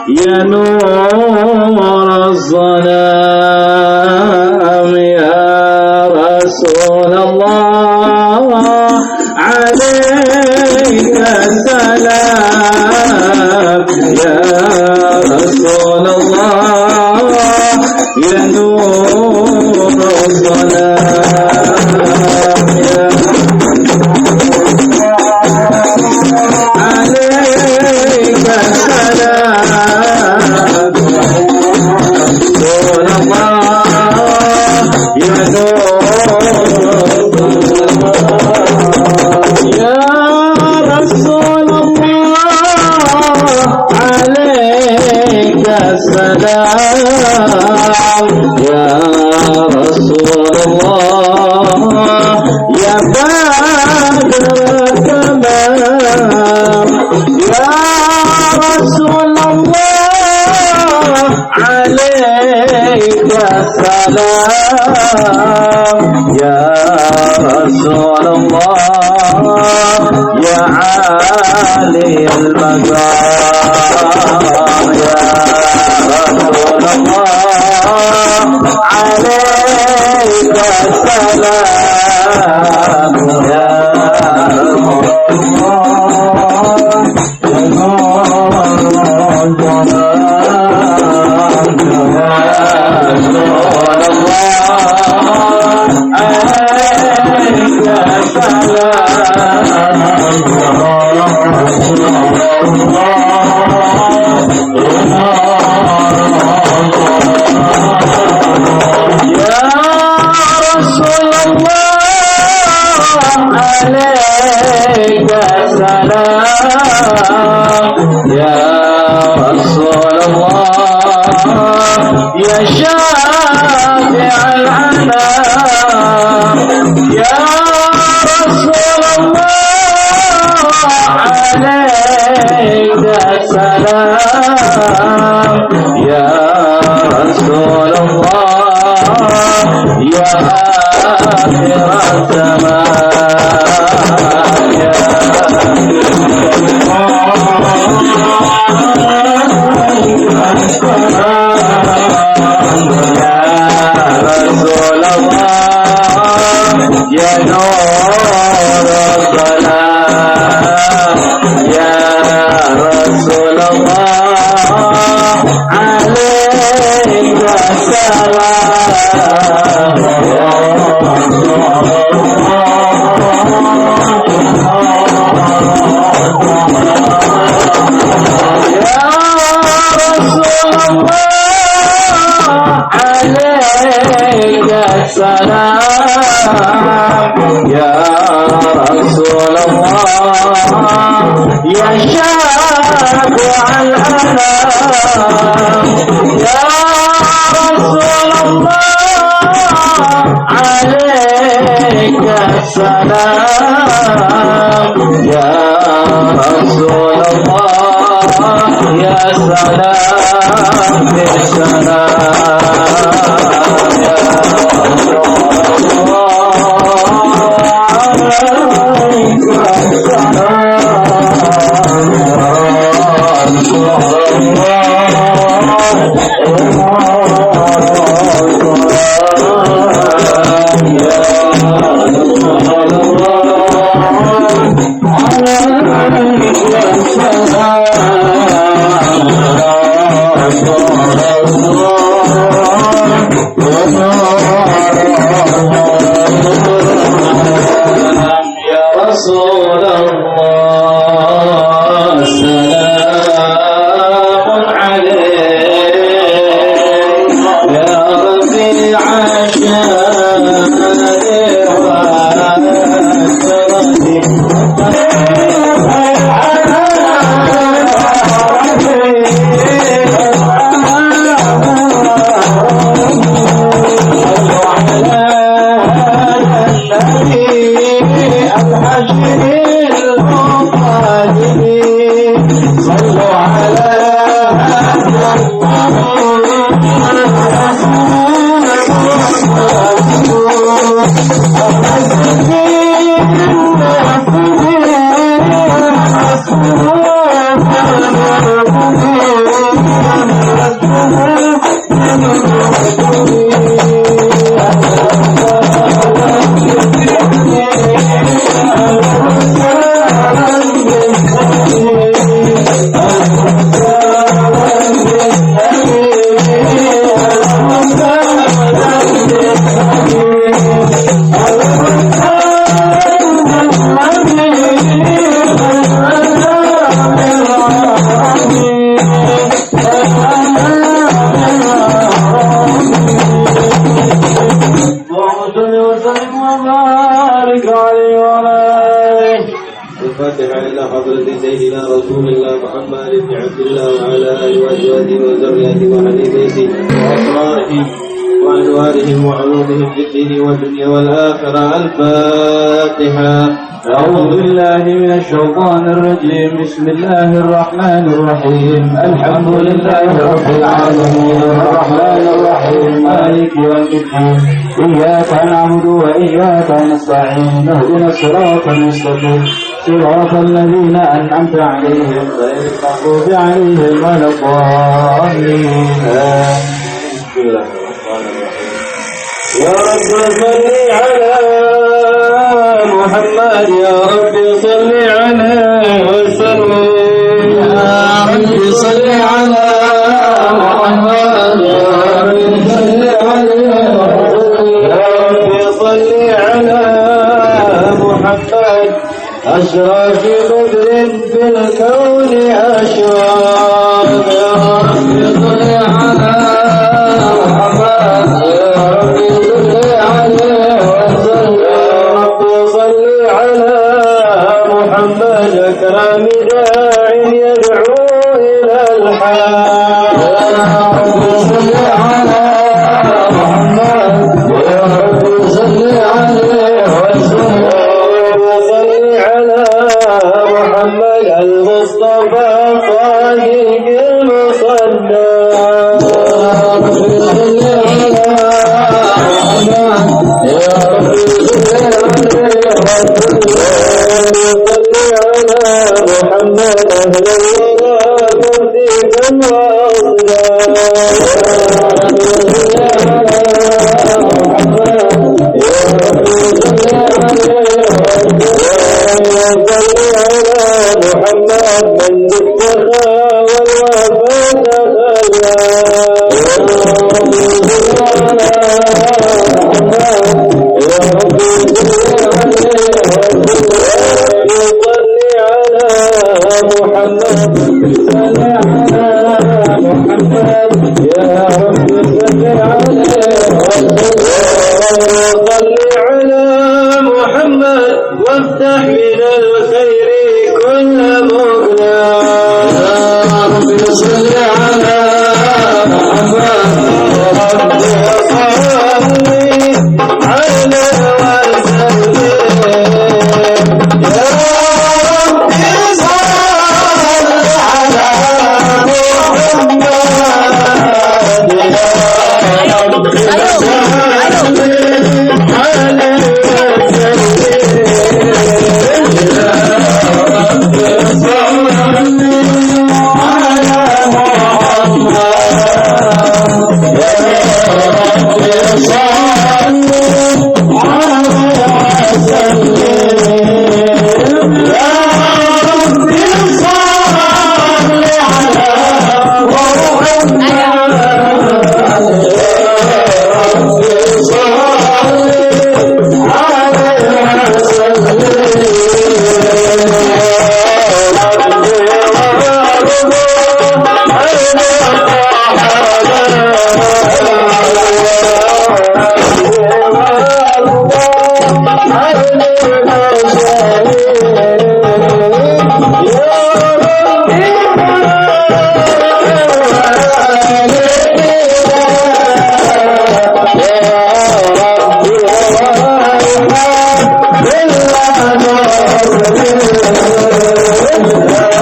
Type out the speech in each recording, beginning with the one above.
يا نور الظلام يا رسول الله عليك السلام يا رسول الله يا نور الظلام عليك السلام رسول الله يا نور يا رسول الله عليك السلام يا رسول الله يا بدر التمام يا رسول الله عليك السلام يا رسول الله يا عالي المقام يا رسول الله عليك السلام يا رسول عليك السلام يا رسول الله يا شافع العنام يا رسول الله عليك السلام يا رسول الله يا آخر الزمان يا رسول الله يا نور الظلام يا رسول الله عليك السلام يا رسول الله عليك السلام يا رسول الله يا شافع الأنام يا رسول الله عليك السلام يا رسول الله يا سلام بالسلام يا رسول الله عليك رسول الله سلام عليك يا رفيع صلوا على عليه. الفاتحة إلى حضرة سيدنا رسول الله محمد بن عبد الله وعلى آله وأزواجه وذريته وحديثه وأسرارهم وأنوارهم وعلومهم في الدين والدنيا والآخرة. الفاتحة. أعوذ بالله من الشيطان الرجيم. بسم الله الرحمن الرحيم. الحمد لله رب العالمين الرحمن الرحيم مالك يوم الدين. إياك نعبد وإياك نستعين. اهدنا الصراط المستقيم صراط الذين أنعمت عليهم غير المغضوب عليهم ولا الضالين. بسم الله الرحمن الرحيم. يا رب صل على محمد. يا رب صل عليه وسلم. يا رب صل على محمد. يا رب صل عليه وسلم. يا رب صل على محمد. أشرف بدر في الكون أشرف. يا رب صل على محمد. يا رب صل عليه وسلم. يا رب صل على محمد. أكرم داع يدعو إلى الحق. يا رب صل على محمد. يا رب صل عليه وسلم. صل على محمد المصطفى صادق المصدى. يا رب صل على محمد. يا رب صل عليه وسلم. صل على محمد أهل الورى ترتيبا وأصلا. يا رب صل على محمد. يا رب صل على محمد من اتقى والوفاء تخلى. يا رب صل على محمد. يا رب صل عليه وسلم. صل على محمد. صل على محمد. يا رب صل عليه وسلم. صل على محمد وافتح من الخير كل مغنى. يا رب صل على محمد. يا رب صل عليه وسلم. يا رب صل على محمد. يا رب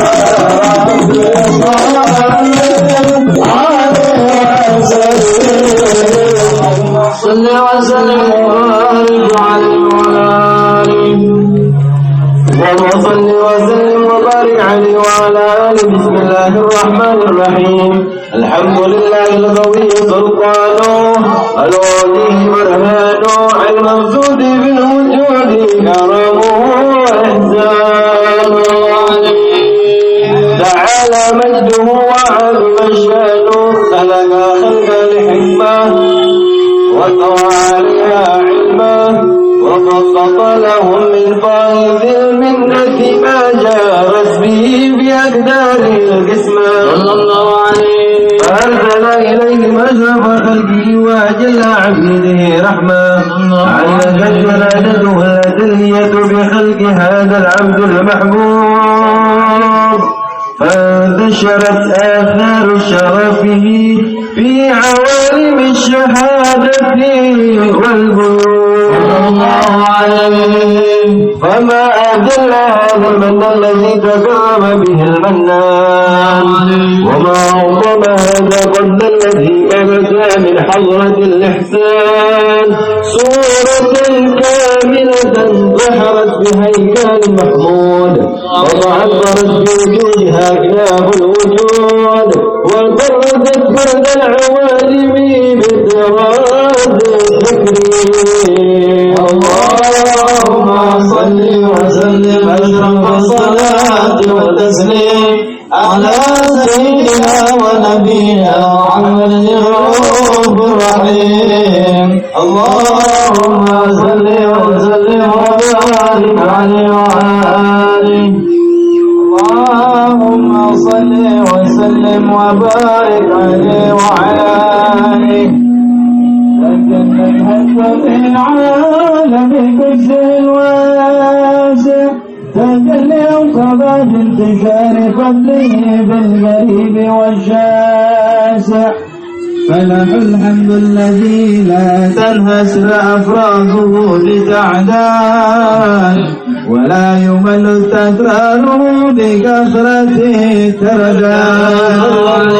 صل وسلم وبارك عليه وعلى آله. اللهم صل وسلم وبارك عليه وعلى آله. بسم الله الرحمن الرحيم. الحمد لله القوي سلطانه الوجيه برهانه المقصود بالوجود كرمه وإحسانه تعالى مجده وعظم شانه. خلق خلق الحكمة وطوى عليها علما وخطط لهم من فائض المنة ما جارت به بأقدار القسمة صلى الله عليه. فأرسل إليهم أشرف خلقه وأجل عبيده رحمة على جل جلاله الذي البرية بخلق هذا العبد المحبوب، فانتشرت آثار شرفه في عوالم الشهادة والبيوت. فما أجل هذا المن الذي تكرم به المنان، وما أعظم هذا الرد الذي أبدى من حضرة الإحسان صورة كاملة ظهرت بهيكل محمود، وتعبرت بوجودها كتاب الوجود، وبردت برد العوالم بطراز التكريم. اللهم صل وسلم أشرف الصلاة والتسليم على سيدنا ونبينا محمد الرؤوف الرحيم. اللهم صل وسلم وبارك عليه وعلى آله. اللهم صل وسلم وبارك عليه وعلى آله. لكن الحق في العالم كل واسع، تجلي وقبات انتشار فضله بالغريب والشاسع. فله الحمد الذي لا تنهسر أفراده لتعدان، ولا يمل تكراره بكثرته تردان.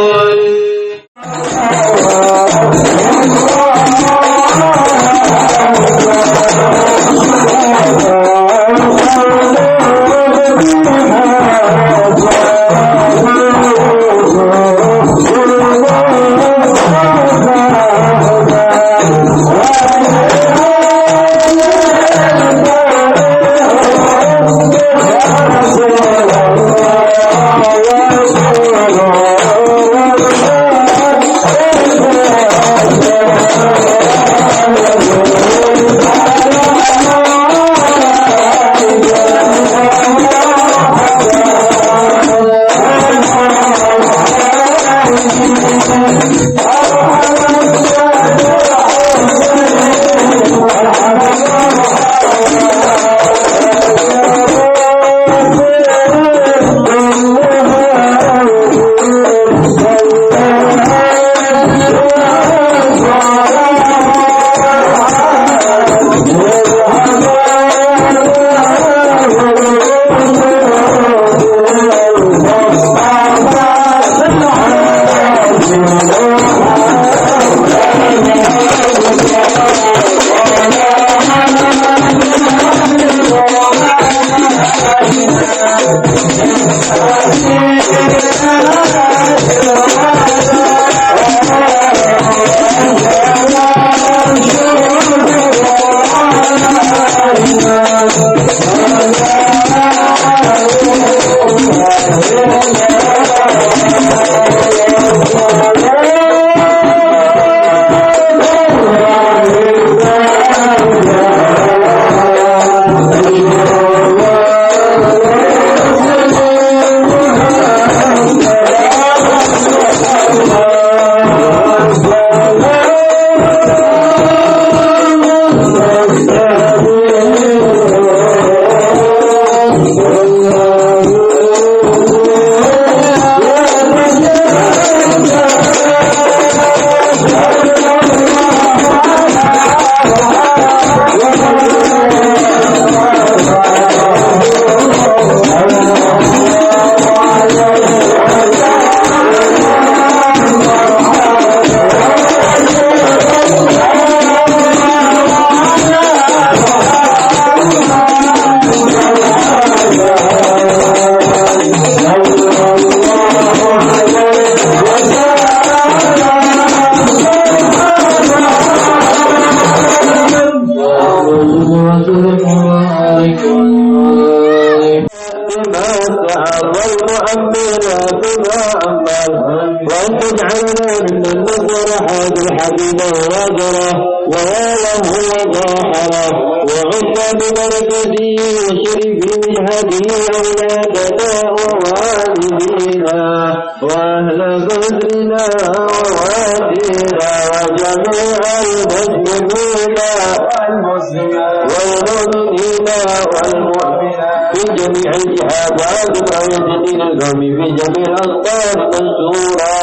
والمسلمين والمؤمنين والمؤمنات في جميع الجهادات ويزيد القوم في جميع الأقطار منصورا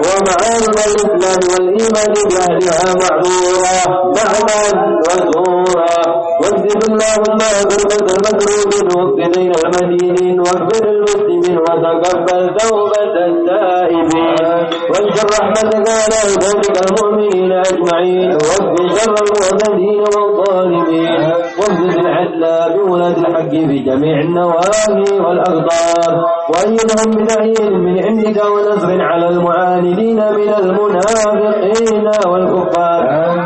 ومعالم الإسلام والإيمان بأهلها معمورا نعما وزورا واكتب اللهم غربة المكروبين واكفنين المدينين واغفر المسلمين وتقبل توبة التائبين وانشر رحمتك على عبادك المؤمنين أجمعين واكف شر المعتدين والظالمين واغفر العدل بولاة الحق في جميع النواحي والأقطار وأيدهم بتأييد من عندك ونصر على المعاندين من المنافقين والكفار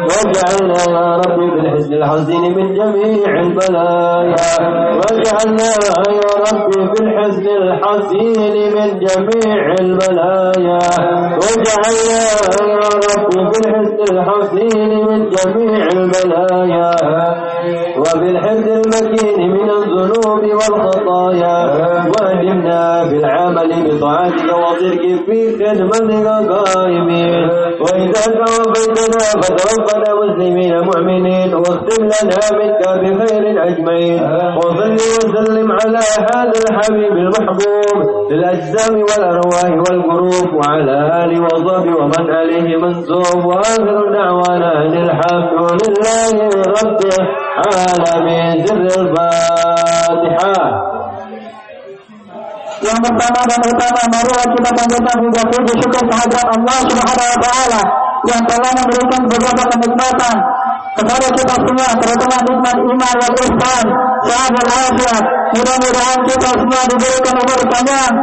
واجعلنا يا رب بالحسن الحسين من جميع البلايا واجعلنا يا رب بالحسن الحسين من جميع البلايا واجعلنا يا رب بالحسن الحسين من جميع البلايا وبالحفظ المكين من الذنوب والخطايا واهدنا بالعمل بطاعتك وصدق في خدمتك قائمين وإذا توفيتنا فتوفنا مسلمين مؤمنين واختم لنا منك بخير أجمعين وصل وسلم على هذا الحبيب المحبوب للأجسام والأرواح والقلوب وعلى آله وصحبه ومن عليه منسوب وآخر دعوانا أن الحمد لله رب العالمين. سر الفاتحة. Yang pertama dan utama marilah kita panjatkan puja puji syukur kehadirat Allah Subhanahu wa taala yang telah memberikan beberapa kenikmatan kepada kita semua, terutama nikmat iman dan ihsan, sehat dan afiat. Mudah-mudahan kita semua diberikan umur panjang.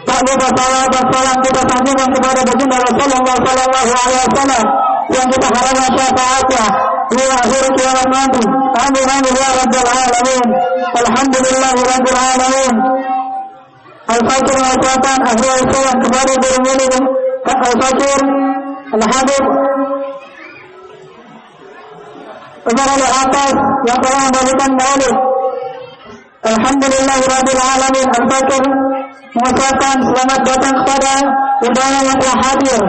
Tak lupa salawat dan salam kita sanjungkan kepada baginda Rasulullah sallallahu alaihi wasallam yang kita harapkan syafaatnya di akhir kiamat nanti. Amin amin ya rabbal alamin. Alhamdulillahi rabbil alamin. Al-Fakir mengucapkan akhir salam kepada guru murid Al-Fakir Al-Habib Umar Al-Atas yang telah membagikan maulid. Alhamdulillah rabbil alamin. Al-Fakir mengucapkan selamat datang kepada undangan yang telah hadir.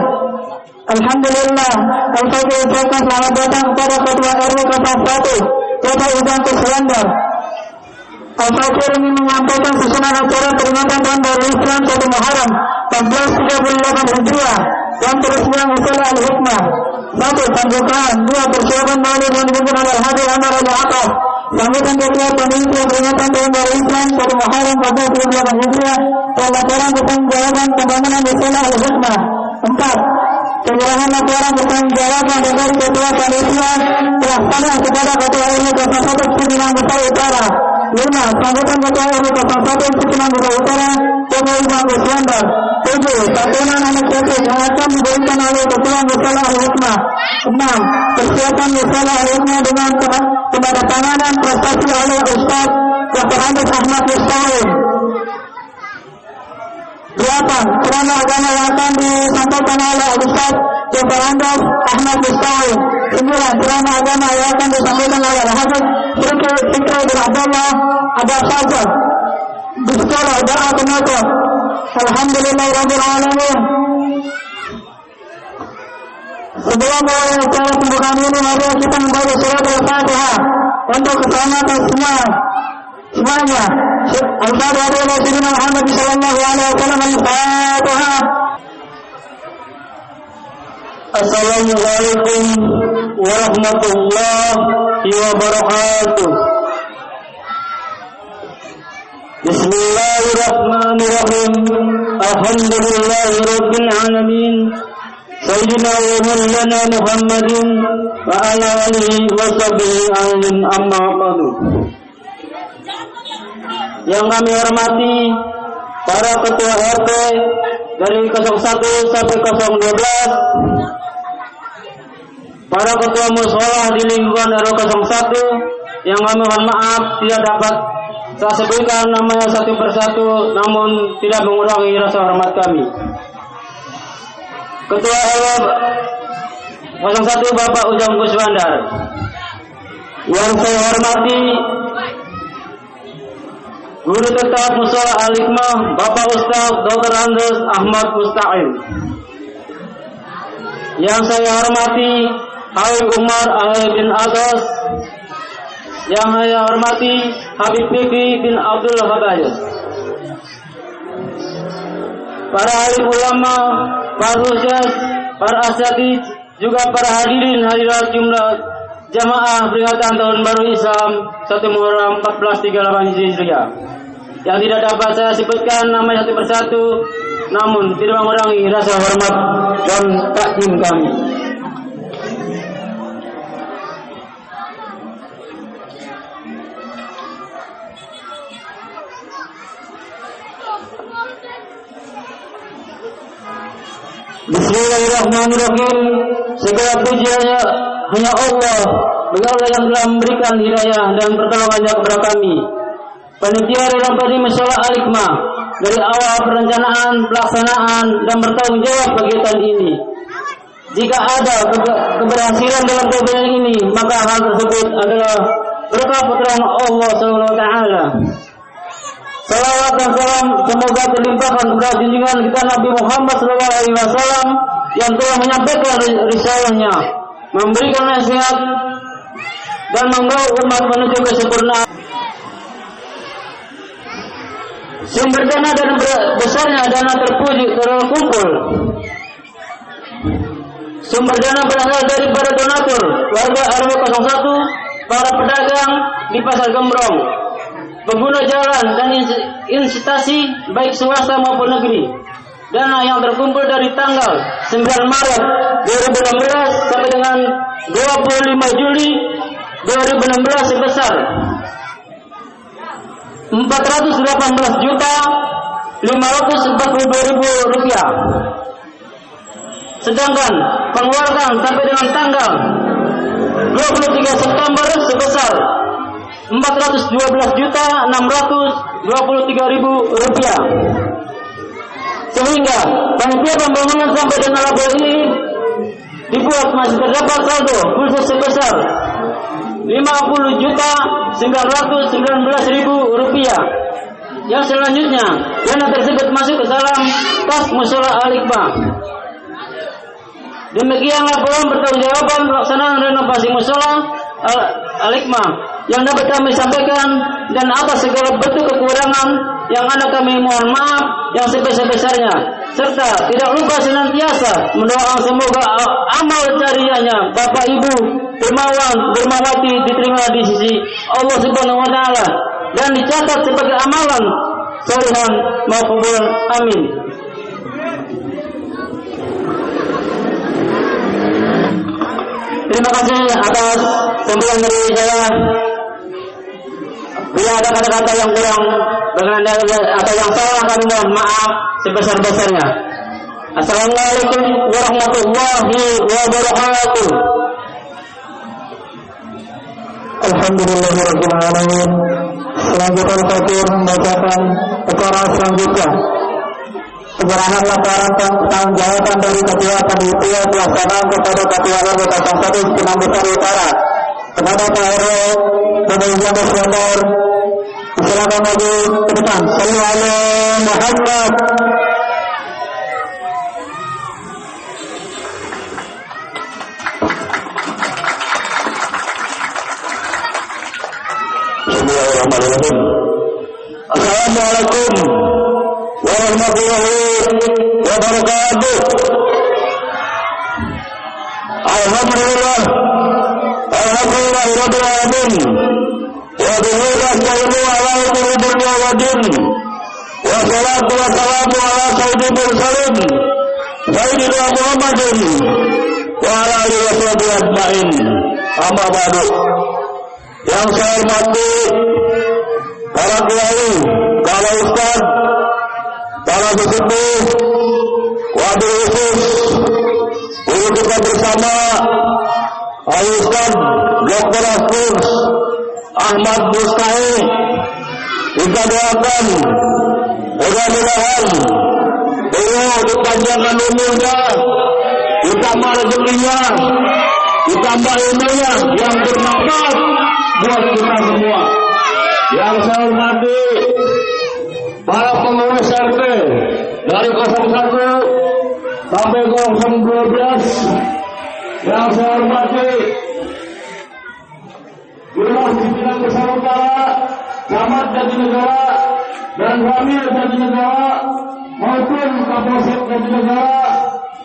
Alhamdulillah. Al-Fakir mengucapkan selamat datang kepada Ketua RW Kota 1 Kota Ujang Keslandar. Al-Fakir ini menyampaikan susunan acara peringatan tahun baru Islam 1 Muharram 1438 Hijriah yang terusnya misalnya Al-Hikmah. 1. Pembukaan. 2. Persiapan maulid yang dipimpin oleh Al-Habib Umar Al-Atas. Sambutan ketua panitia peringatan tahun baru Islam 1 Muharram 1438 Hijriah dan laporan bertanggung pembangunan misalnya Al-Hikmah. 4. Penyerahan laporan bertanggung dari ketua panitia pelaksana kepada ketua RW Kota 1 Cipinang Besar Utara. 5. Sambutan ketua RW Kota 1 Cipinang Besar Utara Ketua Ujang Keslandar. 7. Santunan anak yatim yang akan diberikan oleh ketua Musalah Al-Hikmah. 6. Persiapan Musalah Al-Hikmah dengan penandatanganan prestasi oleh Ustaz Dr. Andes Ahmad Mustaqim. 8. Ceramah agama yang akan disampaikan oleh Ustaz Dr. Andes Ahmad Mustaqim. 9. Ceramah agama yang akan disampaikan oleh Al-Habib Fikri bin Abdullah Adab Sajad. Bismillah doa penutup. Alhamdulillah rabbil alamin. Sebelum mulai acara pembukaan ini, mari kita membaca surat Al-Fatihah untuk keselamatan semuanya. Al-Fatihah dari Sayyidina Muhammad sallallahu alaihi wasallam. Al-Fatihah. Assalamualaikum warahmatullahi wabarakatuh. Bismillahirrahmanirrahim. Alhamdulillahirabbil alamin. Sayyidina wa maulana Muhammadin wa ala alihi wa sahbihi ajma'in, amma ba'du. Yang kami hormati para ketua RT dari 01 sampai 012, para ketua musholah di lingkungan RW 01 yang kami mohon maaf tidak dapat saya sebutkan namanya satu persatu, namun tidak mengurangi rasa hormat kami. Ketua RW 01 Bapak Ujang Keslandar, yang saya hormati Guru Tetap Musholah Al-Hikmah Bapak Ustaz Dr. Andes Ahmad Mustaqim, yang saya hormati Habib Umar bin Atas yang saya hormati Habib Fikri bin Abdul Habaib, para alim ulama, para ustaz, para asatidz, juga para hadirin hadirat jumlah jamaah peringatan Tahun Baru Islam 1 Muharram 1438 Hijriah. Yang tidak dapat saya sebutkan namanya satu persatu, namun tidak mengurangi rasa hormat dan takdim kami. Bismillahirrahmanirrahim. Segala puji hanya Allah, bagi Allah yang telah memberikan hidayah dan pertolongannya kepada kami. Panitia dalam pada masalah Al-Hikmah dari awal perencanaan, pelaksanaan, dan bertanggung jawab kegiatan ini. Jika ada keberhasilan dalam kegiatan ini, maka hal tersebut adalah berkat pertolongan Allah SWT. Salawat dan salam semoga terlimpahkan kepada junjungan kita Nabi Muhammad SAW yang telah menyampaikan risalahnya, memberikan nasihat dan membawa umat menuju kesempurnaan. Sumber dana dan besarnya dana terkumpul. Sumber dana berasal dari para donatur, warga RW 01, para pedagang di Pasar Gembrong, pengguna jalan dan instansi baik swasta maupun negeri. Dana yang terkumpul dari tanggal 9 Maret 2016 sampai dengan 25 Juli 2016 sebesar 418.542.000 rupiah. Sedangkan pengeluaran sampai dengan tanggal 23 September sebesar 412.623.000 rupiah. Sehingga panitia pembangunan sampai dengan label ini dibuat masih terdapat saldo khusus sebesar 50.919.000 rupiah. Yang selanjutnya dana tersebut masuk ke dalam kas mushola Al-Hikmah. Demikian laporan pertanggungjawaban pelaksanaan renovasi mushola Al-Hikmah yang dapat kami sampaikan, dan atas segala bentuk kekurangan yang ada kami mohon maaf yang sebesar-besarnya, serta tidak lupa senantiasa mendoakan semoga amal jariahnya Bapak Ibu Dermawati diterima di sisi Allah Subhanahu wa taala dan dicatat sebagai amalan sholihan maqbul. Amin. Terima kasih atas sambutan dari saya. Bila ada kata-kata yang kurang atau yang salah, kami mohon maaf sebesar-besarnya. Assalamualaikum warahmatullahi wabarakatuh. Alhamdulillahirabbil alamin. Selanjutnya Fatir membacakan acara selanjutnya. Penyerahan laporan pertanggungjawaban dari Ketua Panitia Pelaksanaan kepada Ketua RW 01 Pinang Besar Utara kepada Pak RW Pemilihan Nasional. Silakan maju ke depan. Sallallahu alaihi Muhammad. Bismillahirrahmanirrahim. Assalamualaikum warahmatullahi wabarakatuh. Alhamdulillah rabbil alamin. Wa bihi nasta'inu ala umuri dunya wa din. Wa salatu wa salamu ala sayyidil mursalin sayyidina Muhammadin wa ala alihi wa sahbihi ajmain. Amma ba'du. Yang saya hormati para kiai, para ustaz, para sesepuh, wabil khusus guru kita bersama Al-Ustaz Dr. Askus Ahmad Mustahil. Kita doakan mudah-mudahan beliau dipanjangkan umurnya, ditambah rezekinya, ditambah ilmunya yang bermanfaat buat kita semua. Yang saya hormati para pengurus RT dari 01 sampai 012. Yang saya hormati Wilayah Pimpinan Besar Utara, Camat Jatinegara, dan Ramil Jatinegara maupun Kapolsek Jatinegara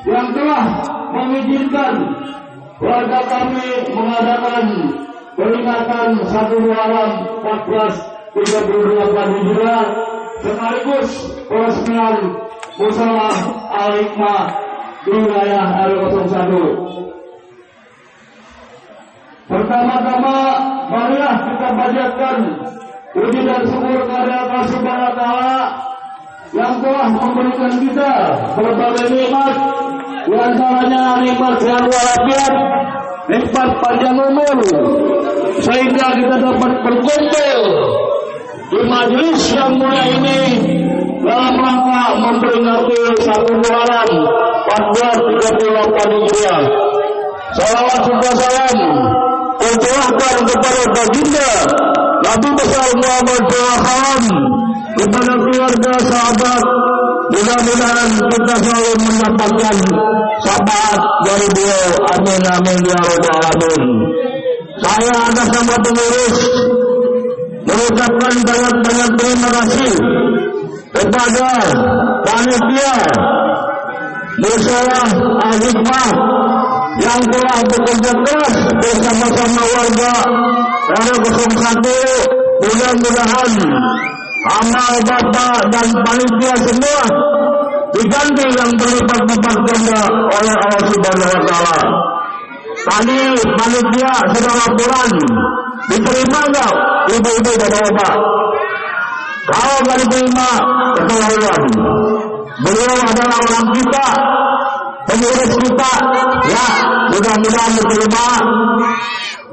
yang telah mengizinkan warga kami mengadakan peringatan 1 Muharram 1438 Hijriah sekaligus peresmian Mushola Al-Hikmah di wilayah RW 01. Pertama-tama, marilah kita panjatkan puji dan syukur kepada Allah Subhanahu wa Ta'ala yang telah memberikan kita berbagai nikmat, di antaranya nikmat sehat walafiat, nikmat panjang umur, sehingga kita dapat berkumpul di majelis yang mulia ini dalam rangka memperingati 1 Muharram 1438 Hijriah. Salawat serta salam tercurahkan kepada baginda Nabi besar Muhammad SAW, kepada keluarga sahabat. Mudah-mudahan kita selalu mendapatkan syafaat dari beliau. Amin amin ya rabbal alamin. Saya atas nama pengurus mengucapkan banyak terima kasih kepada panitia Mushola Al-Hikmah yang telah bekerja keras bersama-sama warga RW 01. Mudah-mudahan amal bapak dan panitia semua diganti yang berlipat-lipat ganda oleh Allah Subhanahu wa Ta'ala. Tadi panitia sudah laporan, diterima enggak ibu-ibu dan bapak? Kalau nggak diterima, keterlaluan. Beliau adalah orang kita, pengurus kita, ya mudah-mudahan diterima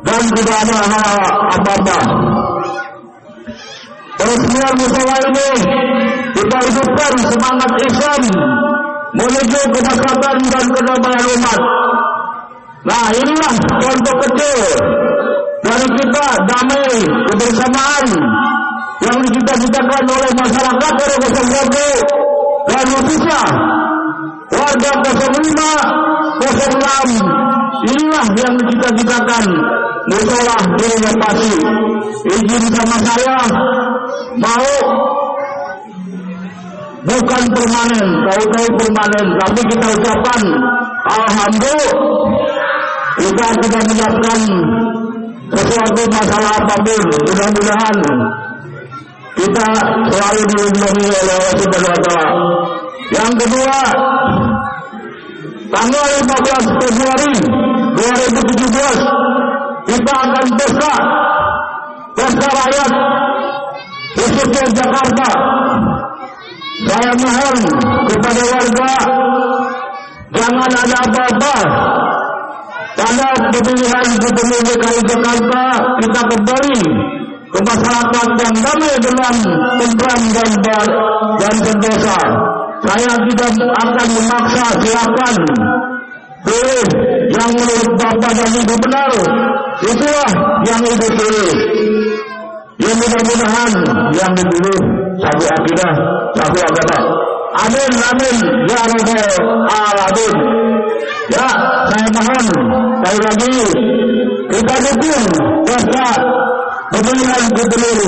dan tidak ada hal apa-apa. Peresmian mushola ini kita hidupkan semangat Islam menuju kemaslahatan dan kedamaian umat. Nah, inilah contoh kecil dari kita damai kebersamaan yang dicita-citakan oleh masyarakat RW 01 dan khususnya warga 05, 06. Inilah yang dicita-citakan mushola direnovasi. Izin sama saya mau bukan permanen, tahu-tahu permanen, tapi kita ucapkan alhamdulillah kita sudah menyiapkan sesuatu masalah apapun. Mudah-mudahan kita selalu dilindungi oleh Allah Subhanahu wa Ta'ala. Yang kedua, tanggal 15 Februari 2017 kita akan pesta rakyat khususnya Jakarta. Saya mohon kepada warga jangan ada apa-apa pada pemilihan gubernur DKI Jakarta. Kita kembali ke masyarakat yang damai dengan tentram dan sentosa. Saya tidak akan memaksa, silakan pilih yang menurut Bapak dan Ibu benar, itulah yang Ibu pilih. Ya mudah-mudahan yang dipilih satu akidah, satu agama. Amin amin ya rabbal alamin. Ya, saya mohon sekali lagi kita dukung pesta pemilihan gubernur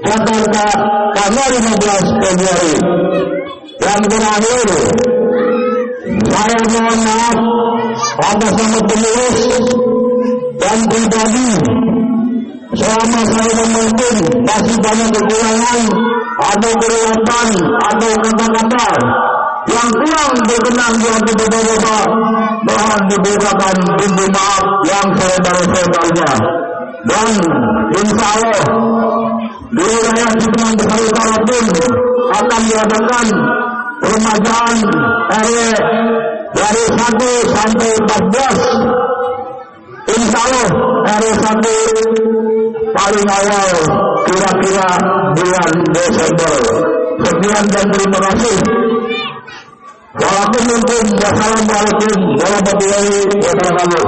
Jakarta tanggal 15 Februari. Yang terakhir, saya mohon maaf atas nama pengurus dan pribadi. Selama saya memimpin masih banyak kekurangan atau kelewatan atau kata-kata yang kurang berkenan di hati bapak-bapak. Mohon dibukakan pintu maaf yang selebar-lebarnya. Dan insya Allah di wilayah Pimpinan Besar Utara pun akan diadakan peremajaan RW dari 1 sampai 14. Insya Allah RW 1 paling awal kira-kira bulan Desember. Sekian dan terima kasih. Wassalamualaikum warahmatullahi wabarakatuh.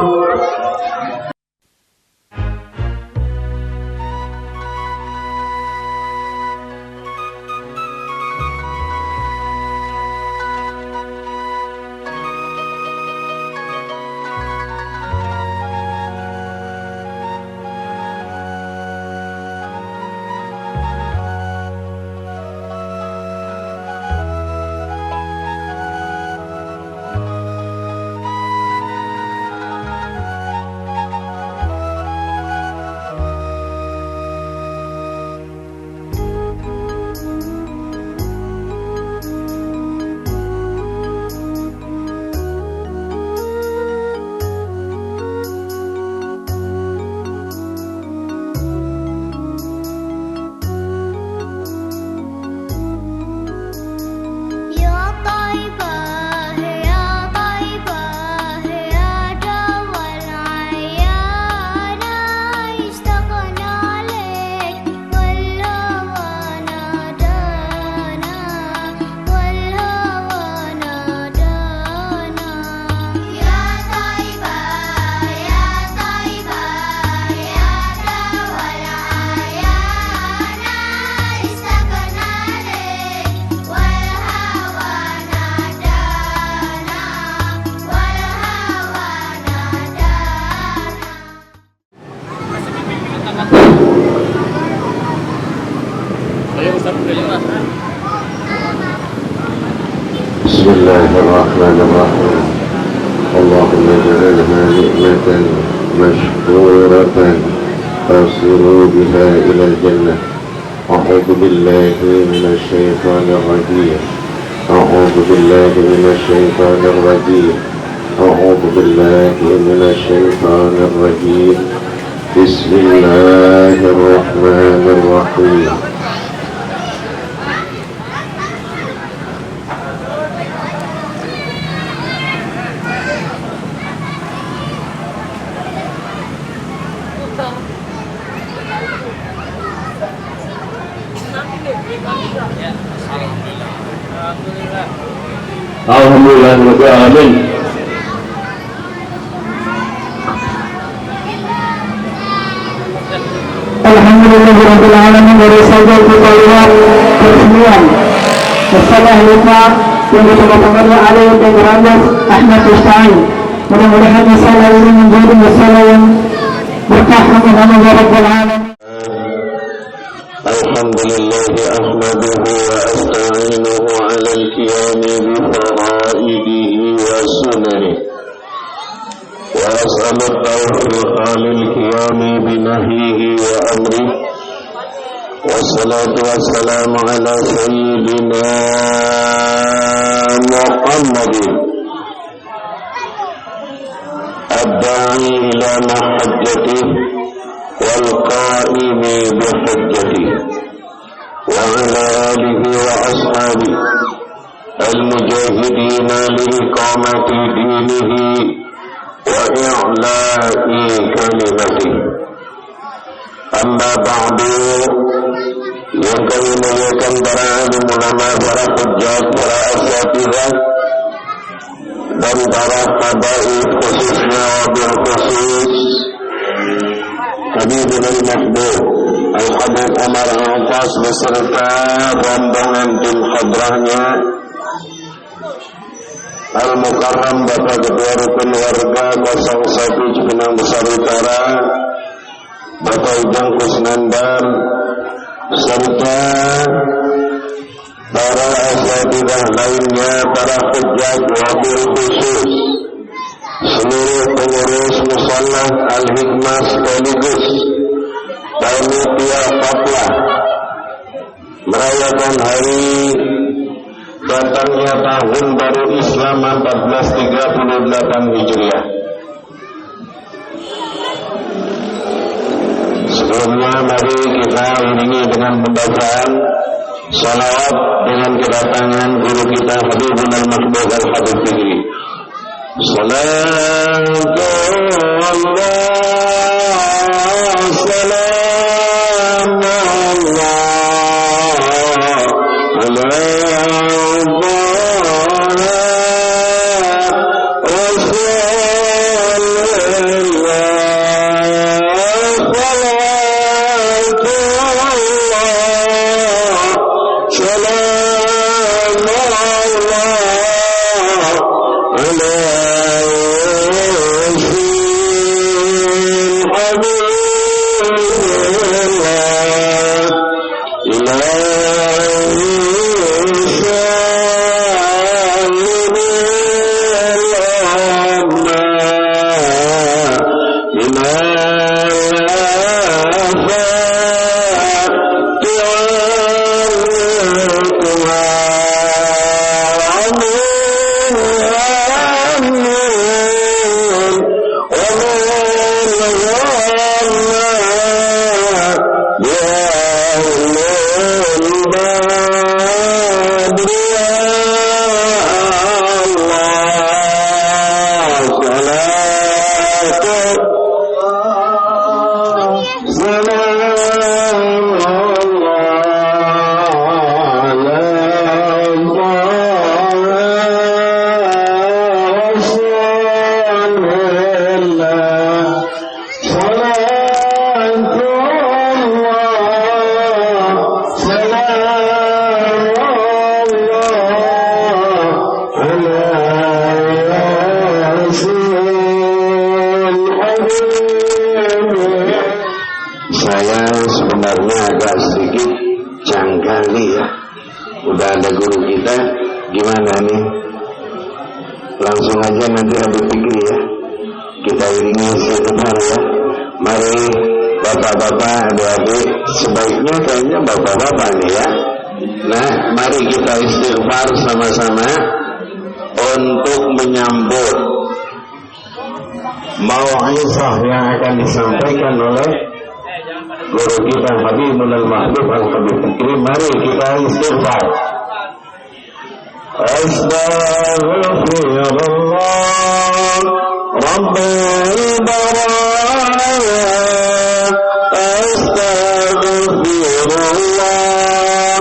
بسم الله الرحمن الرحيم اللهم اجعلها نعمة مشكورة تصل بها إلى الجنة. أعوذ بالله من الشيطان الرجيم أعوذ بالله من الشيطان الرجيم أعوذ بالله من الشيطان الرجيم بسم الله الرحمن الرحيم Alhamdulillah rabbil alamin. Alhamdulillah rabbil alamin. Dari saja kita lihat keresmian bersama lupa yang ditanda-tangani oleh Dr. Randes Ahmad Usta'in. Mudah-mudahan masalah ini menjadi masalah yang berkah amin ya rabbal alamin. Alhamdulillah ahmaduhu wa asta'inuhu ala al-qiyami bi fara'idihi wa sunanihi wa as'alu tawfiqa lil-qiyami bi nahyihi wa amrihi wassalatu wassalamu ala sayyidina Muhammadin ad-da'i ila mahajjatihi والقائم بحجته وعلى آله وأصحابه المجاهدين لإقامة دينه وإعلاء كلمته. أما بعد yang kami muliakan para alim ulama, para hujjah, para asatidzah dan para habaib, khususnya wabil khusus Habibul Mahbub Al-Habib Omar Al-Atas beserta rombongan tim hadrahnya, Al-Mukarram Bapak Ketua Rukun Warga 01 Cipinang Besar Utara, Bapak Ujang Kusnandar, serta para asatidzah lainnya, para hujjah wabil khusus, seluruh pengurus musalla Al-Hikmah sekaligus panitia fatwa merayakan hari datangnya tahun baru Islam 1438 Hijriah. Sebelumnya mari kita iringi dengan pembacaan salawat dengan kedatangan guru kita Habibul Mahbub Al-Habib Fikri. Salatu Allah, salam Allah, ala kali ya. Udah ada guru kita, gimana nih? Langsung aja nanti Habib Fikri ya. Kita iringi sebentar ya. Mari bapak-bapak, adik-adik, sebaiknya kayaknya bapak-bapak nih ya. Nah, mari kita istighfar sama-sama untuk menyambut mau'izah yang akan disampaikan oleh guru kita Habibul Mahbub Al-Habib Fikri. Mari kita istighfar. Astaghfirullah Rabbil baraya. Astaghfirullah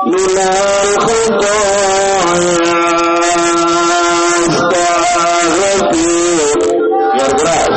minal khutaya. Astaghfir. Biar keras.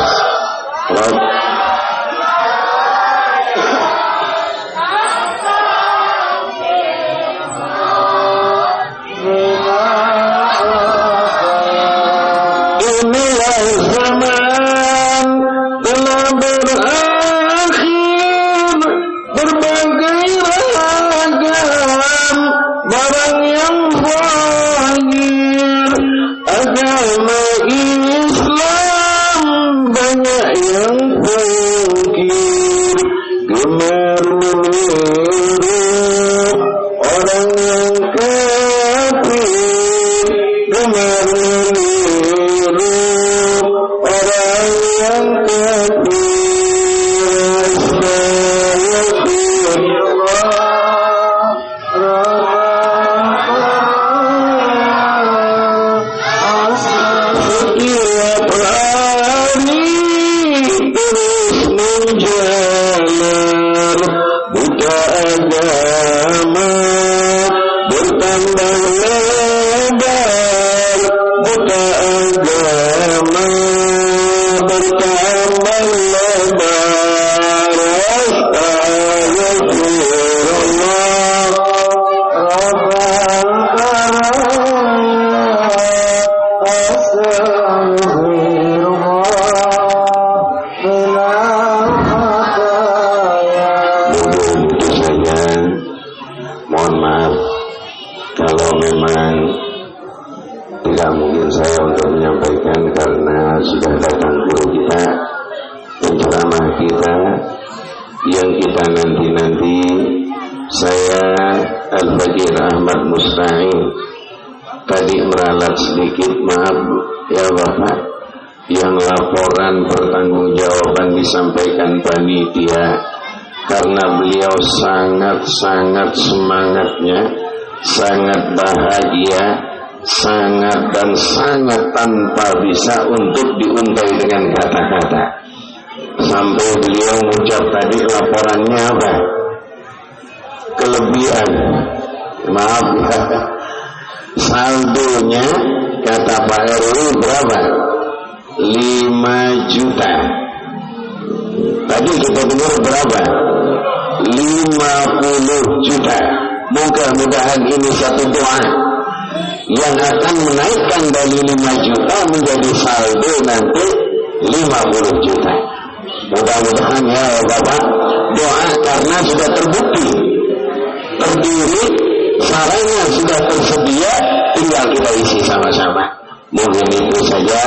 Sangat semangatnya, sangat bahagia, sangat dan sangat tanpa bisa untuk diuntai dengan kata-kata. Sampai beliau mengucap tadi laporannya apa? Kelebihan. Maaf ya. Saldonya kata Pak RW berapa? 5 juta. Tadi kita dengar berapa? 50 juta. Mudah-mudahan ini satu doa yang akan menaikkan dari 5 juta menjadi saldo nanti 50 juta. Mudah-mudahan ya Bapak, doa karena sudah terbukti, terdiri, sarana sudah tersedia, tinggal kita isi sama-sama. Mungkin itu saja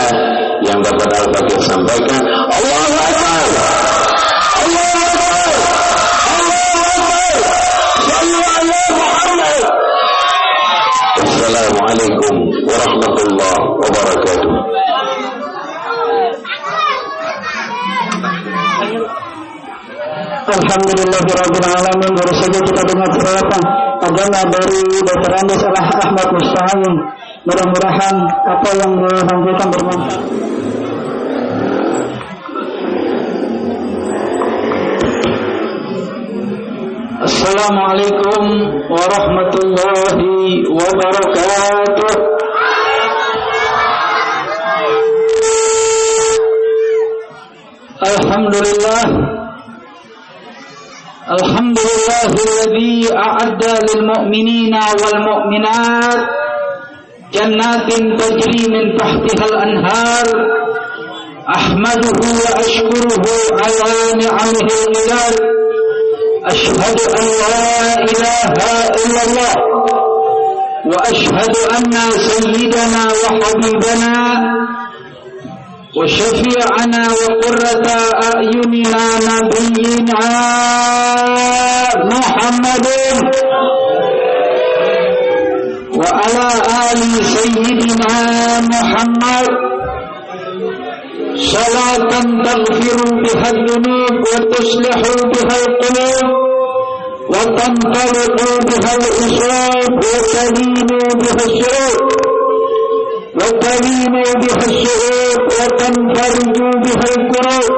yang dapat Al-Fakir sampaikan. Allahu Akbar. Allahu Akbar. Assalamualaikum warahmatullahi wabarakatuh. Alhamdulillahirabbil alamin. Baru saja kita dengar ceramah agama dari Dr. Andes Ahmad Mustahil. Mudah-mudahan apa yang disampaikan bermanfaat. Assalamualaikum warahmatullahi wabarakatuh. Alhamdulillah. Alhamdulillahilladzi a'adda lil mu'minina wal mu'minat jannatin tajri min tahtiha al-anhar. Ahmaduhu wa ashkuruhu ala ni'amihi al-milal. أشهد أن لا إله إلا الله وأشهد أن سيدنا وحبيبنا وشفيعنا وقرة أعيننا نبينا محمد وعلى آل سيدنا محمد صلاة تغفر بها الذنوب وتصلح بها القلوب وتنطلق بها الأصول وتلين بها الشعور وتنفرج بها الكروب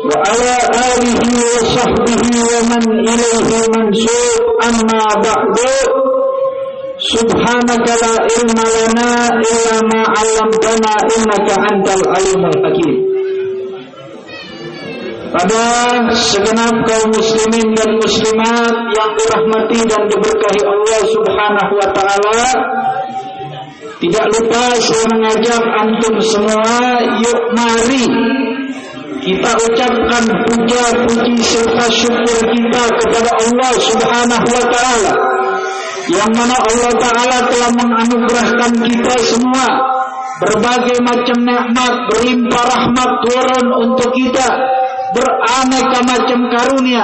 وعلى آله وصحبه ومن إليه منسوب أما بعد سبحانك لا علم لنا إلا ما علمتنا إنك أنت العليم الحكيم. Pada segenap kaum muslimin dan muslimat yang dirahmati dan diberkahi Allah Subhanahu wa taala, tidak lupa saya mengajak antum semua, yuk mari kita ucapkan puja-puji serta syukur kita kepada Allah Subhanahu wa taala, yang mana Allah taala telah menganugerahkan kita semua berbagai macam nikmat, berlimpah rahmat turun untuk kita, beraneka macam karunia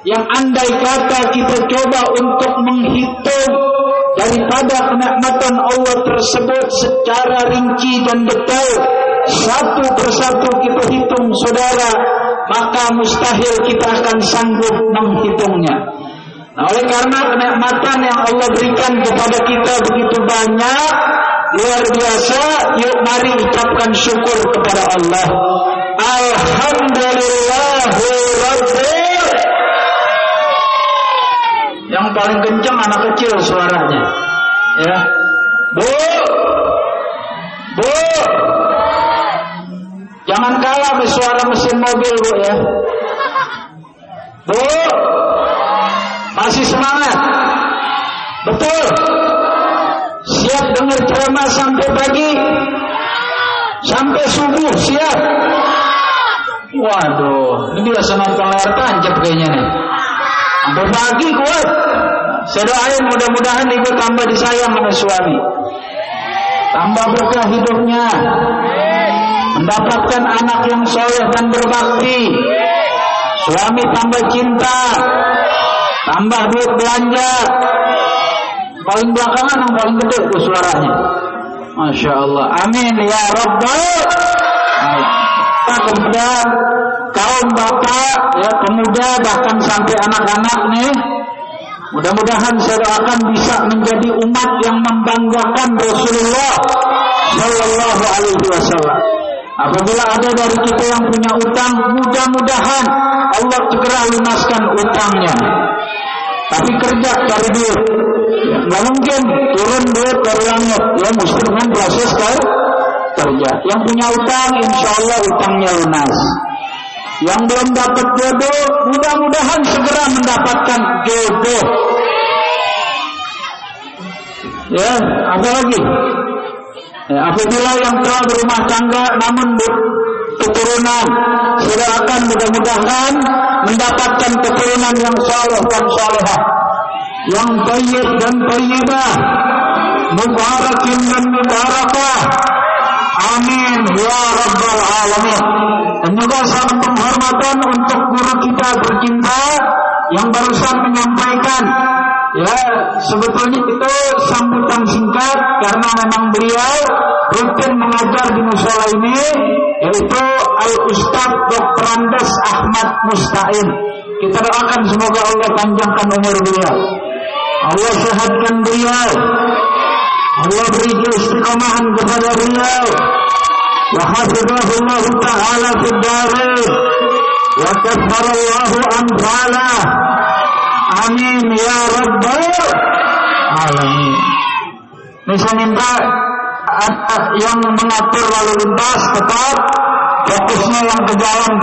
yang andai kata kita coba untuk menghitung daripada kenikmatan Allah tersebut secara rinci dan detail, satu persatu kita hitung saudara, maka mustahil kita akan sanggup menghitungnya. Nah, oleh karena kenikmatan yang Allah berikan kepada kita begitu banyak, luar biasa, yuk mari ucapkan syukur kepada Allah. Alhamdulillahirabbil. Yang paling kencang anak kecil suaranya, ya. Bu, jangan kalah sama suara mesin mobil, Bu, ya. Bu, masih semangat, betul. Siap dengar ceramah sampai pagi, sampai subuh, siap. Waduh, ini biasa nonton layar tancap kayaknya nih. Sampai pagi kuat. Saya doain mudah-mudahan ibu tambah disayang sama suami, tambah berkah hidupnya, mendapatkan anak yang soleh dan berbakti, suami tambah cinta, tambah duit belanja. Paling belakangan yang paling gede tuh suaranya, Masya Allah. Amin ya Rabbal. Kepada kaum bapak, ya, pemuda, bahkan sampai anak-anak nih, mudah-mudahan saya doakan bisa menjadi umat yang membanggakan Rasulullah Sallallahu Alaihi Wasallam. Apabila ada dari kita yang punya utang, mudah-mudahan Allah segera lunaskan utangnya. Tapi kerja cari duit, nggak mungkin turun duit dari langit, ya mesti dengan proses kerja. Yang punya utang, insya Allah utangnya lunas. Yang belum dapat jodoh, mudah-mudahan segera mendapatkan jodoh. Ya, apa lagi? Ya, apabila yang telah berumah tangga namun keturunan, silakan mudah-mudahan mendapatkan keturunan yang saleh dan salehah, yang thayyib dan thayyibah, mubarakin dan mubarakah. Amin ya Rabbal Alamin. Dan juga salam penghormatan untuk guru kita tercinta yang barusan menyampaikan, ya, sebetulnya itu sambutan singkat karena memang beliau rutin mengajar di musola ini, yaitu Al-Ustaz Dr. Andes Ahmad Musta'in. Kita doakan semoga Allah panjangkan umur beliau, Allah sehatkan beliau, Allah beri istiqomahan kepada beliau, wa hafizahullahu ta'ala fid darain wa kafarallahu anfalah. Amin ya Rabbal Alamin. Ini saya minta yang mengatur lalu lintas tetap fokusnya yang ke jalan,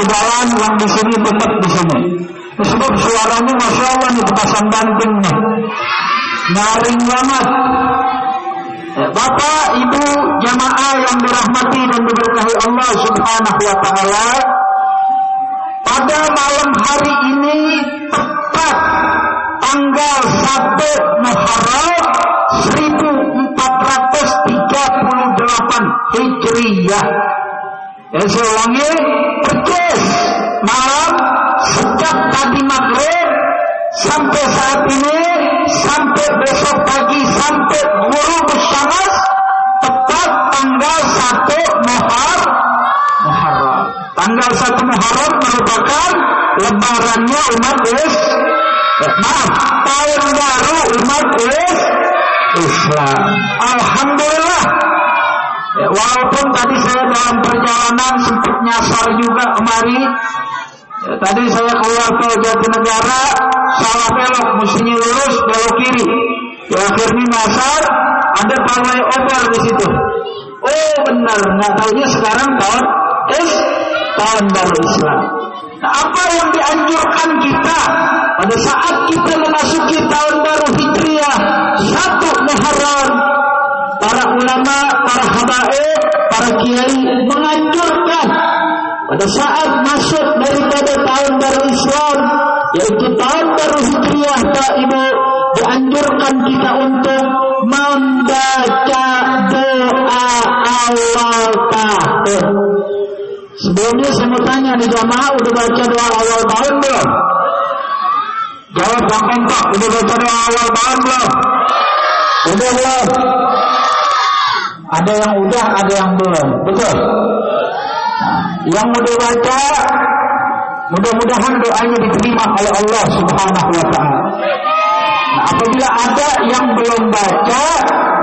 yang di sini tetap di sini. Sebab suaranya Masya Allah nih, pasang banting nih, nyaring banget. Bapak, Ibu, jamaah yang dirahmati dan diberkahi Allah Subhanahu wa ta'ala, pada malam hari ini tepat tanggal 1 Muharram 1438 Hijriyah. Saya ulangi, percis malam sejak tadi maghrib sampai saat ini, sampai besok pagi, sampai ghurubus syams, tepat tanggal 1 Muharram. Tanggal 1 Muharram merupakan lebarannya umat tahun baru umat Islam. Alhamdulillah. Walaupun tadi saya dalam perjalanan sempat nyasar juga kemari. Tadi saya keluar ke Jatinegara, salah belok, mestinya lurus, belok kiri. Akhirnya nyasar, ada flyover di situ. Oh benar, nggak tahunya sekarang tahun baru Islam. Nah, apa yang dianjurkan kita pada saat kita memasuki tahun baru Hijriah 1 Muharram? Para ulama, para habaib, para kiai menganjurkan pada saat masuk daripada tahun baru Islam, yaitu tahun baru Hijriah, Pak Ibu, dianjurkan kita untuk membaca doa awal tahun. Sebelumnya saya mau tanya nih jamaah, udah baca doa awal tahun belum? Jawab Bang Kompak, udah baca doa awal tahun belum? Udah belum? Ada yang udah, ada yang belum, betul? Nah, yang udah baca, mudah-mudahan doanya diterima oleh Allah Subhanahu wa Ta'ala. Nah, apabila ada yang belum baca,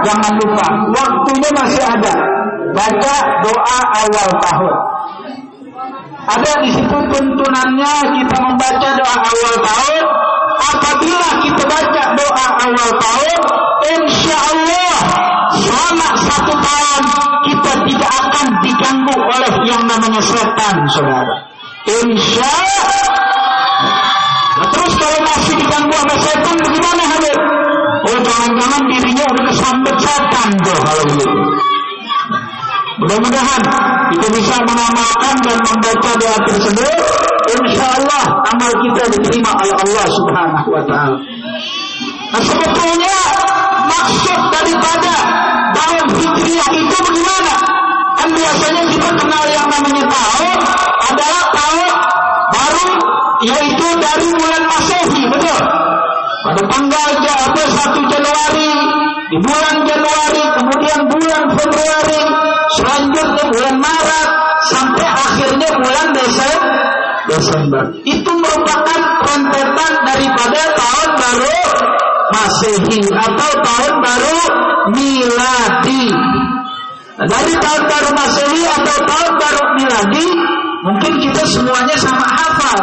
jangan lupa, waktunya masih ada. Baca doa awal tahun. Ada di situ tuntunannya kita membaca doa awal tahun. Apabila kita baca doa awal tahun, insya Allah selama 1 tahun kita tidak akan diganggu oleh yang namanya setan, saudara. Insya Allah. Nah, terus kalau masih diganggu sama setan, bagaimana Habib? Oh, jangan-jangan dirinya udah kesambet setan tuh kalau begitu. Mudah-mudahan kita bisa mengamalkan dan membaca doa tersebut. Insya Allah amal kita diterima oleh Allah Subhanahu wa Ta'ala. Nah, sebetulnya maksud daripada tahun Hijriah itu bagaimana? Kan biasanya kita kenal yang namanya tahun adalah tahun baru, yaitu dari bulan Masehi, betul? Pada tanggal 1 Januari, di bulan Januari, kemudian bulan Februari, selanjutnya bulan Maret, sampai akhirnya bulan Desember. Itu merupakan rentetan daripada tahun baru Masehi atau tahun baru Miladi. Nah, dari tahun baru Masehi atau tahun baru Miladi, mungkin kita semuanya sama hafal.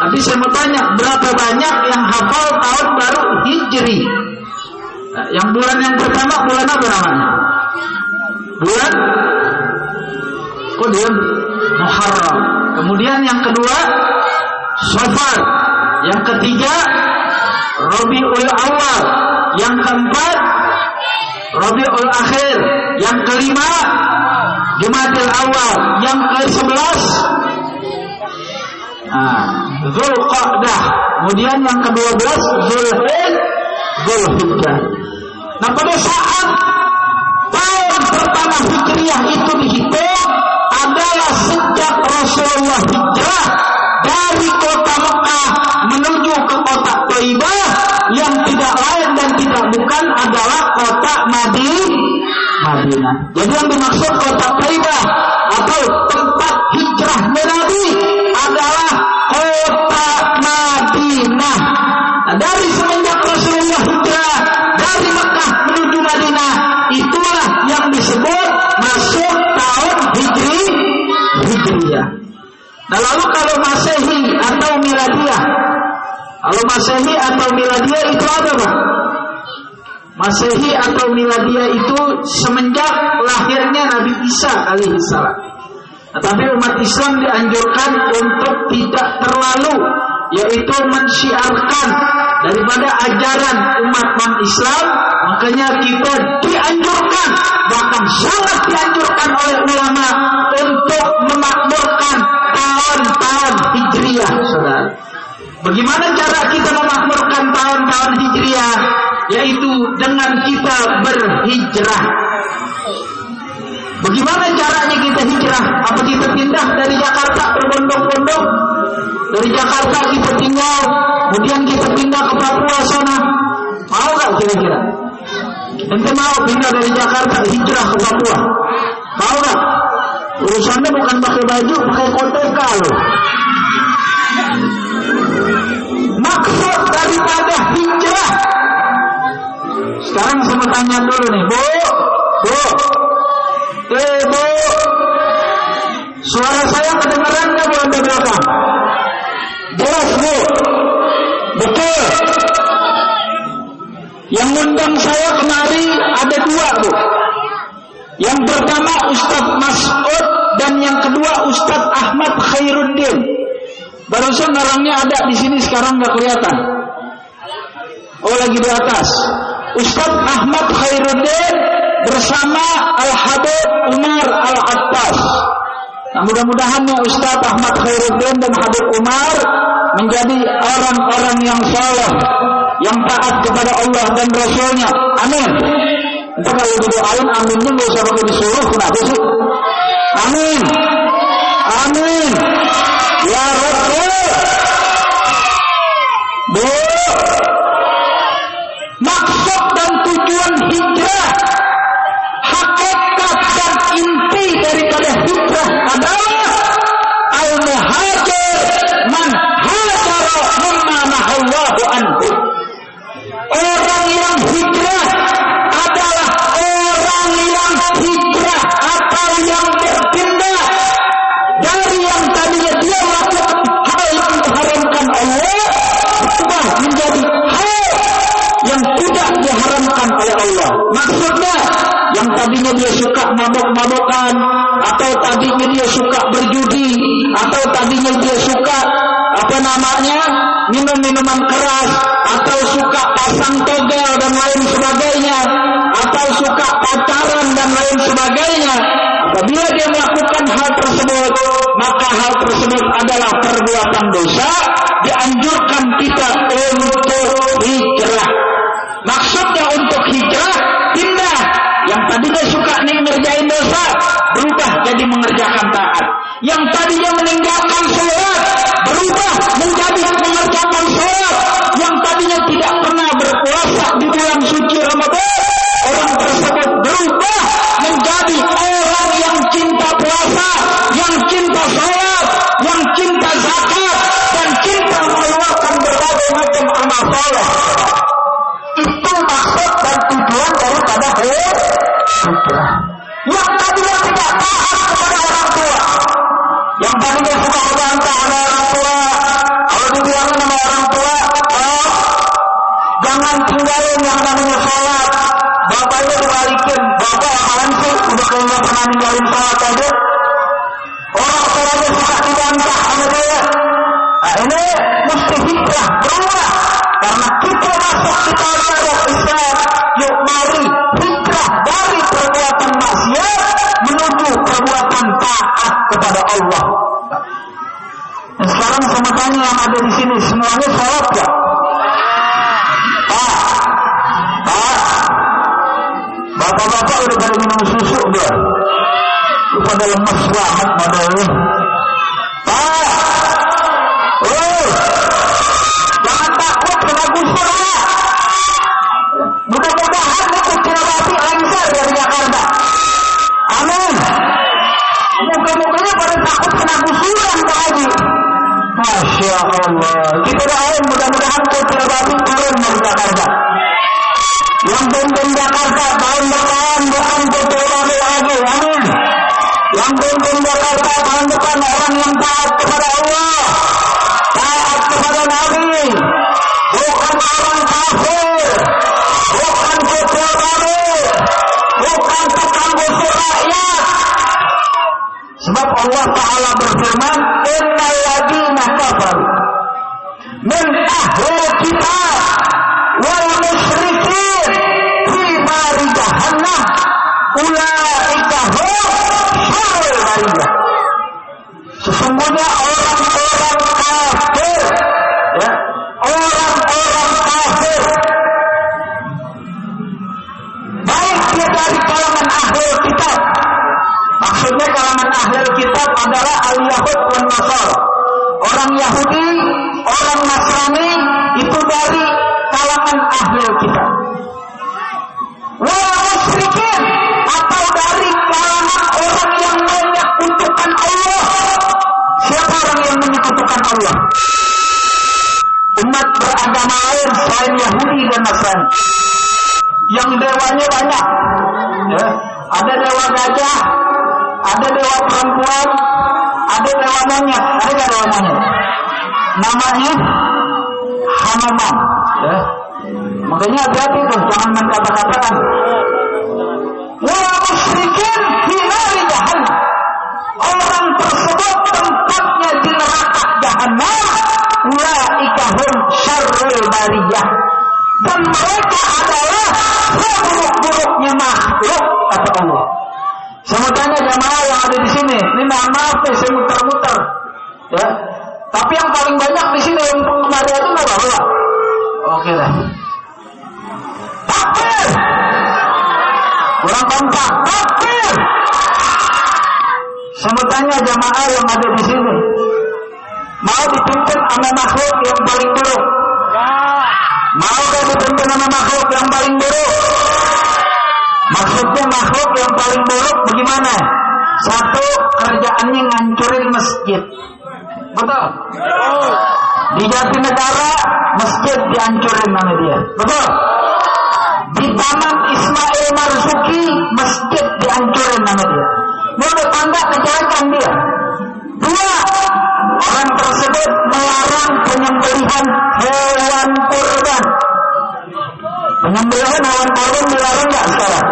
Tapi saya mau tanya, berapa banyak yang hafal tahun baru Hijri? Nah, yang bulan yang pertama bulan apa namanya? Bulan Muharram. Kemudian yang kedua Safar. Yang ketiga Rabiul Awal. Yang keempat Rabiul Akhir. Yang kelima Jumadil Awal. Yang ke-11 Zulqa'dah. Kemudian yang ke-12 Zulhijjah. Nah, pada saat tahun pertama Hijriah itu dihitung adalah sejak Rasulullah hijrah dari kota Mekah menuju ke kota Thaibah, yang tidak lain dan tidak bukan adalah kota Madinah. Jadi yang dimaksud kota Thaibah atau tempat hijrah Nabi adalah kota Madinah. Nah, dari semenjak Rasulullah hijrah dari Mekah menuju Madinah, itulah yang disebut masuk tahun Hijriyah. Nah, lalu kalau Masehi atau Miladiyah, itu apa, Pak? Masehi atau Miladiyah itu semenjak lahirnya Nabi Isa alaihissalam. Nah, tapi umat Islam dianjurkan untuk tidak terlalu, yaitu mensyiarkan daripada ajaran umat non-Islam. Makanya kita dianjurkan, bahkan sangat dianjurkan oleh ulama untuk memakmurkan tahun-tahun Hijriah, saudara. Bagaimana cara kita memakmurkan tahun yaitu dengan kita berhijrah. Bagaimana caranya kita hijrah? Apa kita pindah dari Jakarta berbondong-bondong? Dari Jakarta kita tinggal, kemudian kita pindah ke Papua sana. Mau gak kira-kira? Ente mau pindah dari Jakarta hijrah ke Papua? Mau gak? Urusannya bukan pakai baju, pakai koteka loh. Maksud daripada hijrah. Sekarang saya tanya dulu nih, Bu. Bu, suara saya kedengaran nggak Bu di belakang? Jelas Bu, betul. Yang undang saya kemari ada dua Bu. Yang pertama Ustadz Mas'ud dan yang kedua Ustadz Ahmad Khairuddin. Barusan orangnya ada di sini, sekarang nggak kelihatan. Oh, lagi di atas. Ustadz Ahmad Khairuddin bersama Al-Habib Umar Al-Attas. Nah, mudah-mudahan ya Ustadz Ahmad Khairuddin dan Habib Umar menjadi orang-orang yang saleh, yang taat kepada Allah dan Rasulnya. Amin. Entah kalau didoain aminnya nggak usah pakai disuruh, kenapa sih? Amin. Amin. Ya Rabbul. Bu, maksud dan tujuan hijrah, hakikat dan inti daripada hijrah adalah al-muhajir man hajara mimma nahallahu anhu. Orang yang hijrah adalah orang yang hijrah atau yang berpindah dari yang tadinya dia lakukan hal yang diharamkan Allah berubah menjadi hal yang tidak diharamkan oleh Allah. Maksudnya yang tadinya dia suka mabok-mabokan, atau tadinya dia suka berjudi, atau tadinya dia suka minum-minuman keras, atau suka pasang togel dan lain sebagainya, atau suka pacaran dan lain sebagainya. Apabila dia melakukan hal tersebut, maka hal tersebut adalah perbuatan dosa. Dianjurkan kita untuk hijrah. Maksudnya untuk hijrah, pindah. Yang tadinya suka ngerjain dosa, berubah jadi mengerjakan taat. Yang tadinya meninggalkan sholat, berubah menjadi mengerjakan sholat. Yang tadinya tidak pernah berpuasa di bulan suci Ramadan, orang tersebut berubah menjadi orang yang cinta puasa, yang cinta sholat, yang cinta zakat, dan cinta mengeluarkan berbagai macam amal saleh. Itu maksud dan tujuan daripada hijrah. Yang tadinya tidak taat kepada orang tua, yang tadinya suka membantah oleh orang tua, kalau dibilang sama orang tua, jangan tinggalin yang namanya sholat. Bapaknya dibalikin, bapak apaan sih, udah kayak nggak pernah ninggalin sholat aja. Orang tuanya suka dibantah sama dia. Nah, ini mesti hijrah, berubah. Karena kita masuk di dalam Islam, yuk mari hijrah dari perbuatan maksiat menuju perbuatan taat kepada Allah. Nah, sekarang sama tanya yang ada di sini, semuanya sholat gak? Pak, bapak-bapak udah pada minum susu gak? Itu pada lemas banget modelnya. Pak, jangan takut kena gusur ya. Mudah-mudahan itu Cilabati lancar dari Jakarta. Amin. Muka-mukanya pada takut kena gusuran Pak Haji. Masya Allah. Kita doain mudah-mudahan ke Cilabati turun dari Jakarta. Yang bom-bom Jakarta tahun depan bukan ke Cilabati lagi. Amin. Yang bom-bom Jakarta tahun depan orang yang taat kepada Allah, taat kepada Nabi, bukan orang kafir, bukan kecil kami, bukan tukang gusur rakyat. Sebab Allah Ta'ala berfirman, innal ladzina kafaru min ahlil kitab wal musyrikin fi nari jahannam ulaika hum syarrul bariyah. Sesungguhnya orang-orang kafir, ya, orang-orang kafir ahlul kitab. Wal musyrikin, atau dari kalangan orang yang menyekutukan Allah. Siapa orang yang menyekutukan Allah? Umat beragama lain selain Yahudi dan Nasrani, yang dewanya banyak, ya. Ada dewa gajah, ada dewa perempuan, ada dewa monyet, ada nggak dewa monyet? Namanya Hanuman, ya. Makanya hati-hati tuh, jangan main kata-kataan. Wal musyrikin fi nari jahannam, orang tersebut tempatnya di neraka jahannam. Ulaika hum syarrul bariyah, dan mereka adalah seburuk-buruknya makhluk, kata Allah. Saya tanya jamaah yang ada di sini, ini mohon maaf nih, saya muter-muter, ya. Tapi yang paling banyak di sini yang kemarin itu nggak apa-apa. Oke lah. Takbir, kurang kompak. Takbir. Saya tanya jamaah yang ada di sini, mau dipimpin sama makhluk yang paling buruk? Mau gak dipimpin sama makhluk yang paling buruk? Maksudnya makhluk yang paling buruk bagaimana? Satu, kerjaannya ngancurin masjid. Betul? Di Jatinegara masjid dihancurin sama dia. Betul? Di Taman Ismail Marzuki masjid dihancurin sama dia. Mau tetangga kejahatan dia. Dua, orang tersebut melarang penyembelihan hewan kurban. Penyembelihan hewan kurban dilarang nggak sekarang?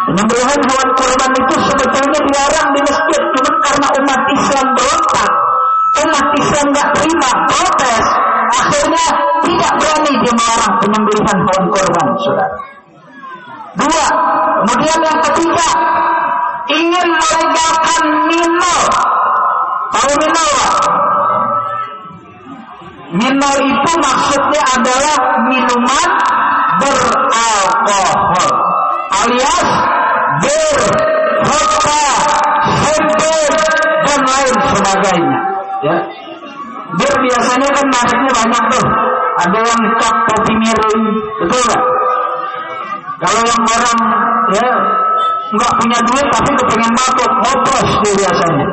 Penyembelihan hewan kurban itu sebetulnya dilarang di masjid, cuma karena umat Islam berontak, umat Islam nggak terima, protes, akhirnya tidak berani dia melarang penyembelihan hewan kurban, saudara. Dua, kemudian yang ketiga, ingin melegalkan minol. Tahu minol Pak? Minol itu maksudnya adalah minuman beralkohol, alias bir, vodka, champagne, dan lain sebagainya. Ya, bir biasanya kan mereknya banyak tuh. Ada yang cap kopi miring, betul nggak? Kalau yang orang ya nggak punya duit tapi kepengen mabuk, ngoplos dia biasanya.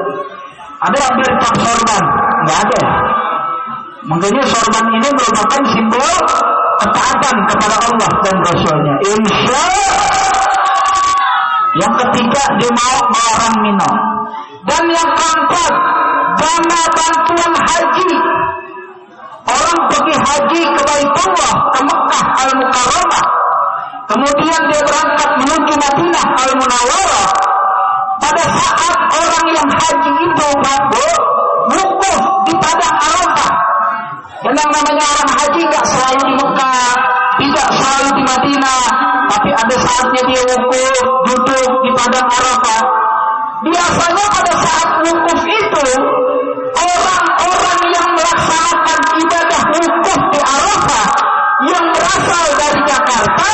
Ada yang bir cap sorban, nggak ada. Makanya sorban ini merupakan simbol ketaatan kepada Allah dan Rasulnya. Insya yang ketiga dia mau melarang minum. Dan yang keempat, dana bantuan haji. Orang pergi haji ke Baitullah, ke Mekah Al-Mukarramah, kemudian dia berangkat menuju Madinah Al-Munawwarah. Pada saat orang yang haji itu wukuf di padang Arafah. Dan yang namanya orang haji gak selalu di Mekah, tidak selalu di Madinah, tapi ada saatnya dia wukuf, duduk di padang Arafah. Biasanya pada saat wukuf itu, orang-orang yang melaksanakan ibadah wukuf di Arafah yang berasal dari Jakarta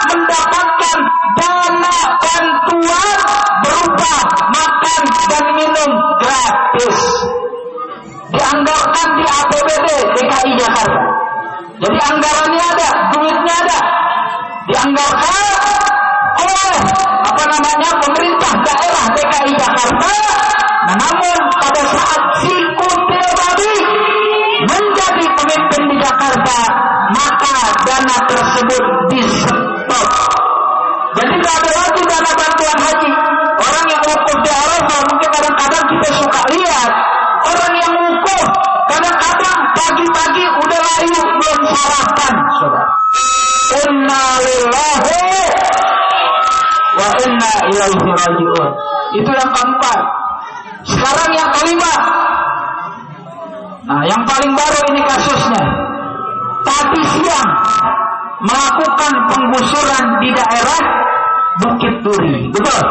mendapatkan dana bantuan berupa makan dan minum gratis. Dianggarkan di APBD DKI Jakarta. Jadi anggarannya ada, duitnya ada. Dianggarkan oleh pemerintah daerah DKI Jakarta. Namun pada saat si Kutil tadi menjadi pemimpin di Jakarta, maka dana tersebut di-stop. Jadi tidak ada lagi dana bantuan haji. Orang yang wukuf di Arafah, mungkin kadang-kadang kita suka lihat orang yang wukuf, kadang-kadang pagi-pagi udah layu belum sarapan, saudara. Inna lillahi wa inna ilaihi raji'un. Itu yang keempat. Sekarang yang kelima. Nah, yang paling baru ini kasusnya. Tadi siang melakukan penggusuran di daerah Bukit Duri. Betul?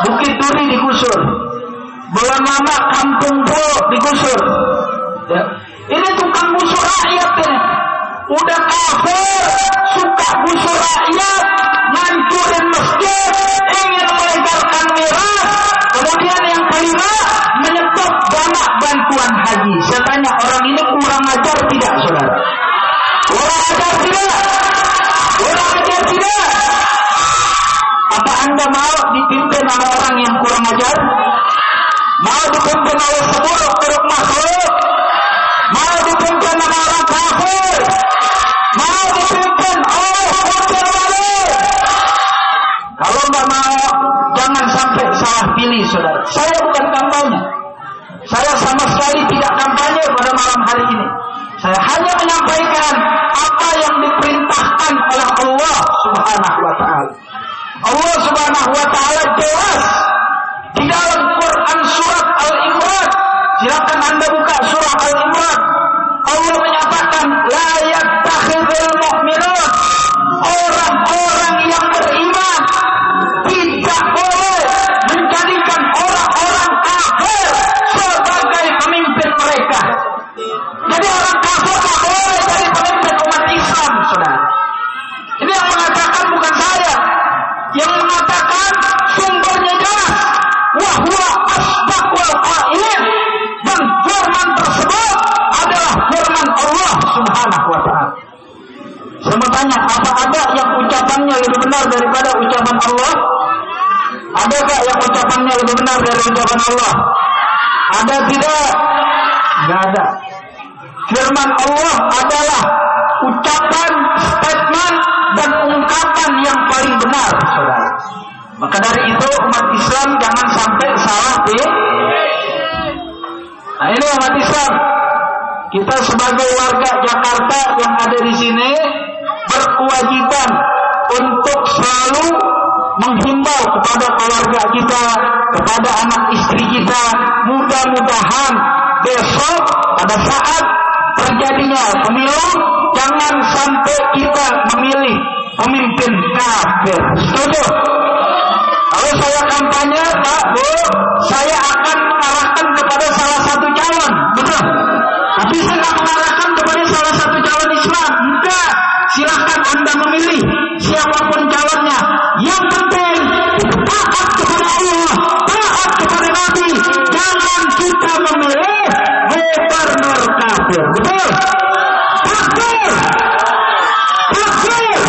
Bukit Duri digusur. Belum lama Kampung Bo digusur. Ya. Ini tukang gusur rakyat ini. Udah kafir, suka gusur rakyat, ngancurin masjid, ingin melegalkan miras. Kemudian yang kelima, menyetop dana bantuan haji. Saya tanya, orang ini kurang ajar tidak, saudara? Kurang ajar tidak? Anda mau dipimpin oleh orang yang kurang ajar? Mau dipimpin oleh seburuk-buruk makhluk? Mau dipimpin oleh orang kafir? Mau dipimpin oleh wakil wali? Kalau nggak mau, jangan sampai salah pilih, saudara. Saya bukan kampanye. Saya sama sekali tidak kampanye pada malam hari ini. Saya hanya menyampaikan apa yang diperintahkan oleh Allah Subhanahu wa Ta'ala. Allah Subhanahu wa Ta'ala jelas di dalam Quran surat Al-Imran. Silakan Anda buka surah Al-Imran. Allah menyatakan la yattakhidul mu'minun, orang-orang yang beriman tidak boleh menjadikan orang-orang kafir sebagai pemimpin mereka. Jadi orang kafir tak boleh jadi pemimpin umat Islam, saudara. Ini yang mengatakan bukan saya. Yang mengatakan sumbernya jelas. Wahwa asdaqul qailin. Dan firman tersebut adalah firman Allah Subhanahu wa Ta'ala. Saya mau tanya, apa ada yang ucapannya lebih benar daripada ucapan Allah? Adakah yang ucapannya lebih benar dari ucapan Allah? Ada tidak? Tidak ada. Firman Allah adalah ucapan, statement, dan ungkapan yang paling benar, saudara. Maka dari itu umat Islam jangan sampai salah pilih. Nah ini umat Islam, kita sebagai warga Jakarta yang ada di sini berkewajiban untuk selalu menghimbau kepada keluarga kita, kepada anak istri kita, mudah-mudahan besok pada saat terjadinya pemilu jangan sampai kita memilih pemimpin kafir. Setuju? Kalau saya kampanye, Pak, Bu, saya akan mengarahkan kepada salah satu calon, betul? Tapi saya tidak mengarahkan kepada salah satu calon Islam. Enggak, silahkan Anda memilih siapapun calonnya. Yang penting taat kepada Allah, taat kepada Nabi. Jangan kita memilih gubernur kafir, betul? Takbir, takbir.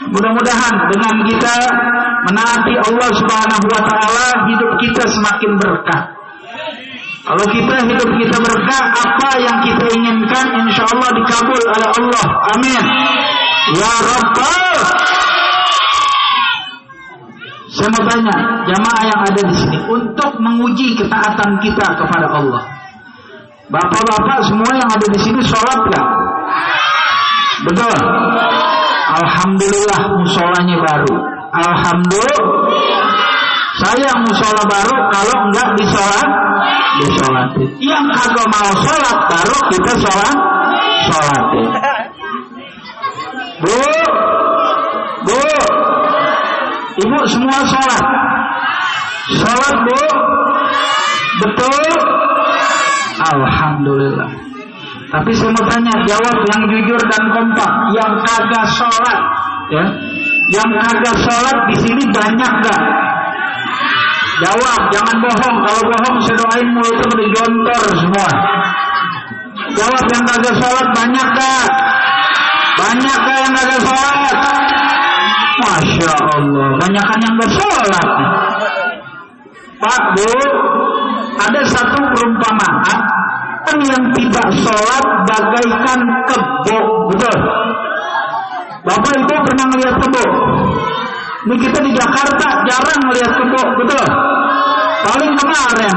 Mudah-mudahan dengan kita menaati Allah Subhanahu wa Ta'ala, hidup kita semakin berkah. Kalau hidup kita berkah, apa yang kita inginkan insya Allah dikabul oleh Allah. Amin. Ya Rabbal. Saya mau tanya jamaah yang ada di sini, untuk menguji ketaatan kita kepada Allah. Bapak-bapak semua yang ada di sini sholat gak? Betul. Alhamdulillah musolanya baru. Alhamdulillah. Saya musola baru, kalau enggak disolatin. Yang kagak mau sholat baru kita sholatin. Bu, ibu semua sholat. Sholat bu, betul. Alhamdulillah. Tapi saya mau tanya, jawab yang jujur dan kompak. Yang kagak sholat, ya? Yang kagak sholat di sini banyak gak? Jawab, jangan bohong. Kalau bohong saya doain mulutnya pada jontor semua. Jawab, yang kagak sholat banyak gak? Banyak gak yang kagak sholat? Masya Allah, banyakan yang gak sholat. Pak, Bu, ada satu perumpamaan, yang tidak sholat bagaikan kebo, betul? Bapak Ibu pernah melihat kebo? Ini kita di Jakarta jarang melihat kebo, betul? Paling kemarin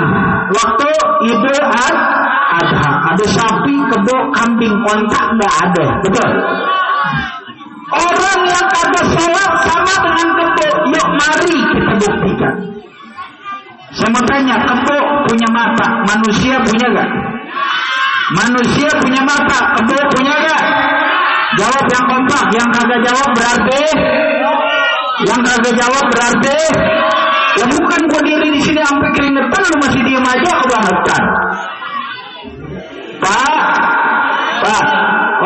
waktu Idul Adha ada sapi, kebo, kambing, ontak nggak ada, betul? Orang yang kagak sholat sama dengan kebo. Yuk mari kita buktikan. Saya mau tanya, kebo punya mata, manusia punya gak? Manusia punya mata, kebo punya gak? Jawab yang kompak. Yang kagak jawab berarti, ya bukan gua diri di sini sampai keringetan lu masih diem aja, kebangetan. Pak,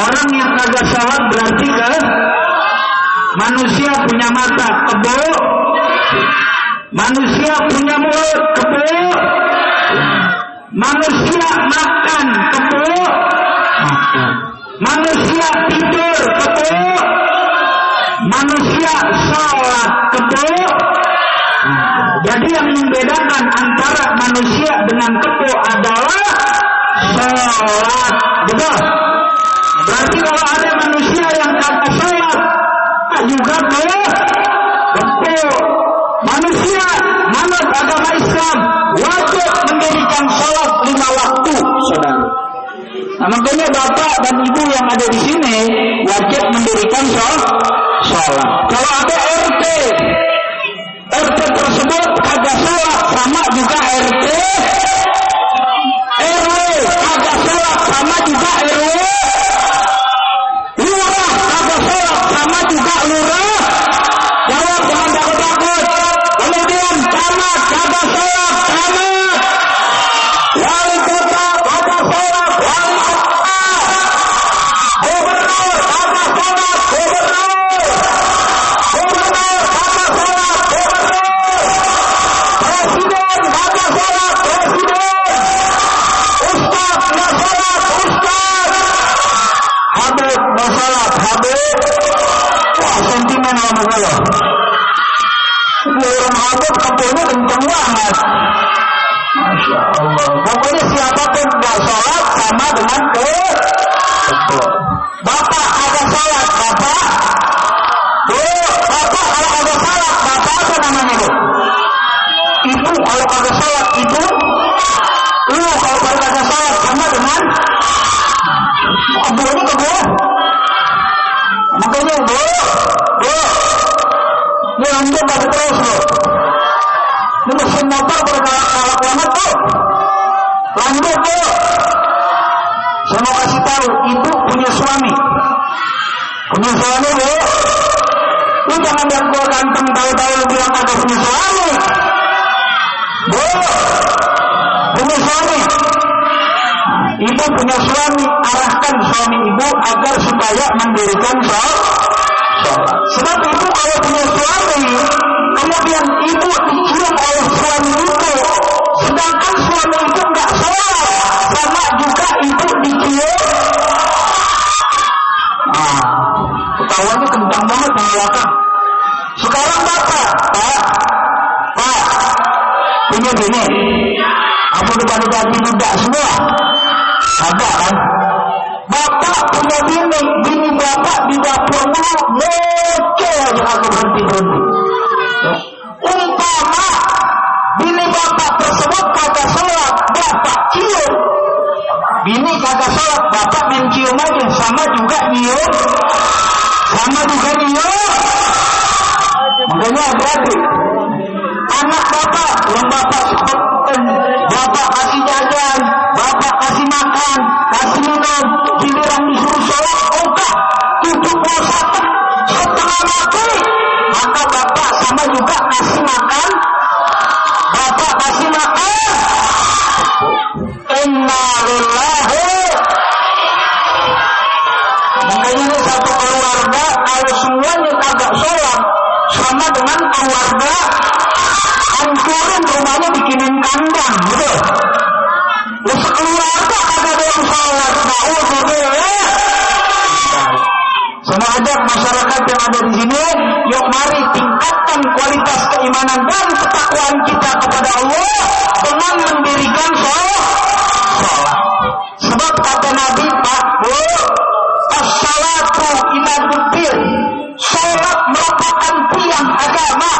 orang yang kagak sholat berarti kan? Manusia punya mata, kebo. Manusia punya mulut, kebo. Manusia makan, kebo. Manusia tidur, kebo. Manusia sholat, dengan teguh adalah sholat. Betul? Berarti kalau ada manusia yang kata sholat, juga boleh. Betul. Manusia manut agama Islam wajib mendirikan sholat 5 waktu, saudara. Nah, makanya bapak dan ibu yang ada di sini wajib mendirikan sholat. Kalau ada RT tersebut kagak sholat, sama juga RT RW kagak sholat, sama juga RW. Lurah kagak sholat, sama juga lurah. Jawab jangan takut-takut. Kemudian camat kagak sholat, camat. Wali kota kagak sholat, wali kota. Gubernur kagak sholat, gubernur. Gubernur kagak sholat, gubernur. Presiden kagak sholat, presiden. Ustaz nggak sholat, ustaz. Habib nggak sholat, habib. Wah, sentimen lama gue. Orang habib kepulnya kenceng banget. Masya Allah. Pokoknya siapapun nggak sholat sama dengan bapak ada sholat, bapak. Bapak kalau ada sholat, bapak apa namanya bu? Ibu kalau ada sholat, ibu. Lu kalau ada sholat sama dengan bu ini ke bu. Makanya bu. Ini lanjut tapi terus bu. Ini mesin motor berkalak-kalak banget bu. Lanjut bu. Saya mau kasih tahu, ibu punya suami. Punya suami bu. Lu jangan lihat gua ganteng tahu-tahu lu bilang kagak punya suami. Bu. Punya suami. Ibu punya suami, arahkan suami ibu agar supaya mendirikan sholat. Sebab ibu kalau punya suami, kemudian ibu dicium oleh suami itu, sedangkan suami itu nggak sholat, sama juga ibu dicium. Nah, ketahuannya kencang banget yang belakang. Sekarang bapak, pak, punya bini, apa kepada juga semua? Ada kan? Bapak punya bini bapak di dapur dulu, ngoceh aja aku berhenti. Umpama bini bapak tersebut kagak sholat, bapak cium. Bini kagak sholat, bapak mencium aja, sama juga nyium. Makanya hati-hati. Anak bapak, yang bapak sebutkan, bapak kasih jajan, bapak kasih makan, kasih minum, giliran disuruh sholat, enggak, 71 setengah mati, maka bapak sama juga kasih makan, bapak kasih makan. Inna lillahi. Makanya ini satu keluarga, kalau semuanya kagak sholat, sama dengan keluarga hancurin rumahnya bikinin kandang, betul? Ya sekeluarga kagak ada yang sholat, na'udzubillah. Sama ajak masyarakat yang ada di sini, yuk mari tingkatkan kualitas keimanan dan ketakwaan kita kepada Allah dengan mendirikan sholat. Sebab kata Nabi, Pak, Bu, as-salatu imaduddin, sholat merupakan tiang agama.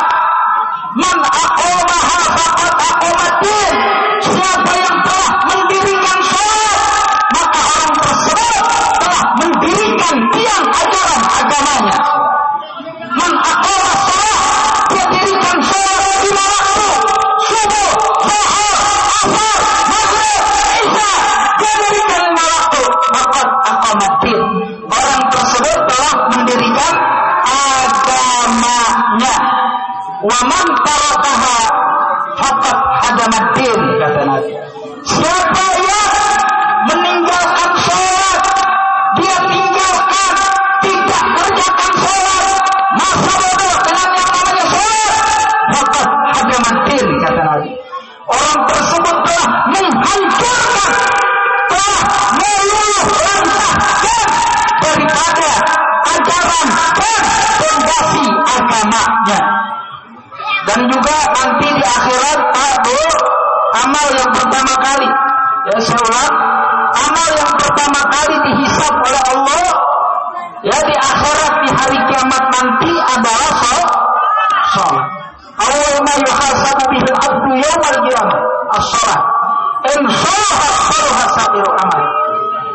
Man aqamaha faqad aqamaddin. Siapa yang telah mendirikan sholat, maka orang tersebut telah mendirikan tiang ajaran agamanya. Man aqamah sholat, dia dirikan sholat 5 waktu, subuh, zuhur, asar, maghrib, isya, dia dirikan 5 waktu, faqad aqamaddin. Orang tersebut telah mendirikan agamanya. Wa man tarakaha faqad hadamaddin, kata Nabi. Siapa yang meninggalkan sholat, dia tinggalkan, tidak kerjakan sholat, masa bodoh dengan yang namanya sholat, faqad hadamaddin, kata Nabi. Orang tersebut telah menghancurkan, telah meluluh lantahkan daripada ajaran dan fondasi agamanya. Dan juga nanti di akhirat, Pak Bu, amal yang pertama kali. Ya, saya ulang, amal yang pertama kali dihisab oleh Allah ya di akhirat di hari kiamat nanti adalah salat. Awal ma yuhasabu bihi al-'abdu yaumal qiyamah as-salat. In salaha salaha sa'iru amal.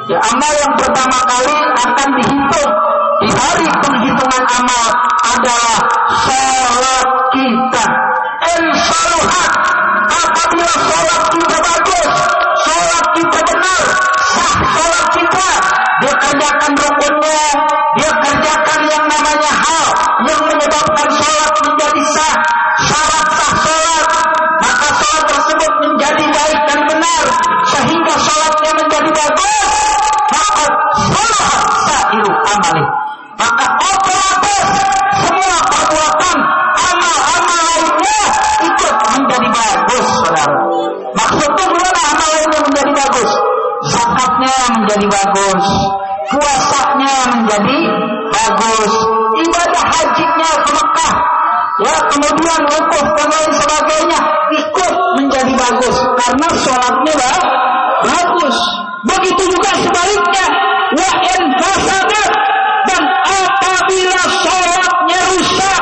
Ya, amal yang pertama kali akan dihitung di hari penghitungan amal adalah salat kita. In salahat, apabila salat kita bagus, salat kita benar, sah salat kita, dia kerjakan rukunnya, dia kerjakan yang namanya hal yang menyebabkan salat menjadi sah, syarat sah salat, maka salat tersebut menjadi baik dan benar, sehingga salatnya menjadi bagus, maka salat sa'iru amali, maka otomatis semua perbuatan amal-amal lainnya ikut menjadi bagus, saudara. Maksudnya gimana amal lainnya menjadi bagus? Zakatnya menjadi bagus, puasanya menjadi bagus, ibadah hajinya ke Mekah, ya kemudian wukuf dan lain sebagainya ikut menjadi bagus karena sholatnya bagus. Begitu juga sebaliknya, wa in fasadat, dan apabila sholatnya rusak,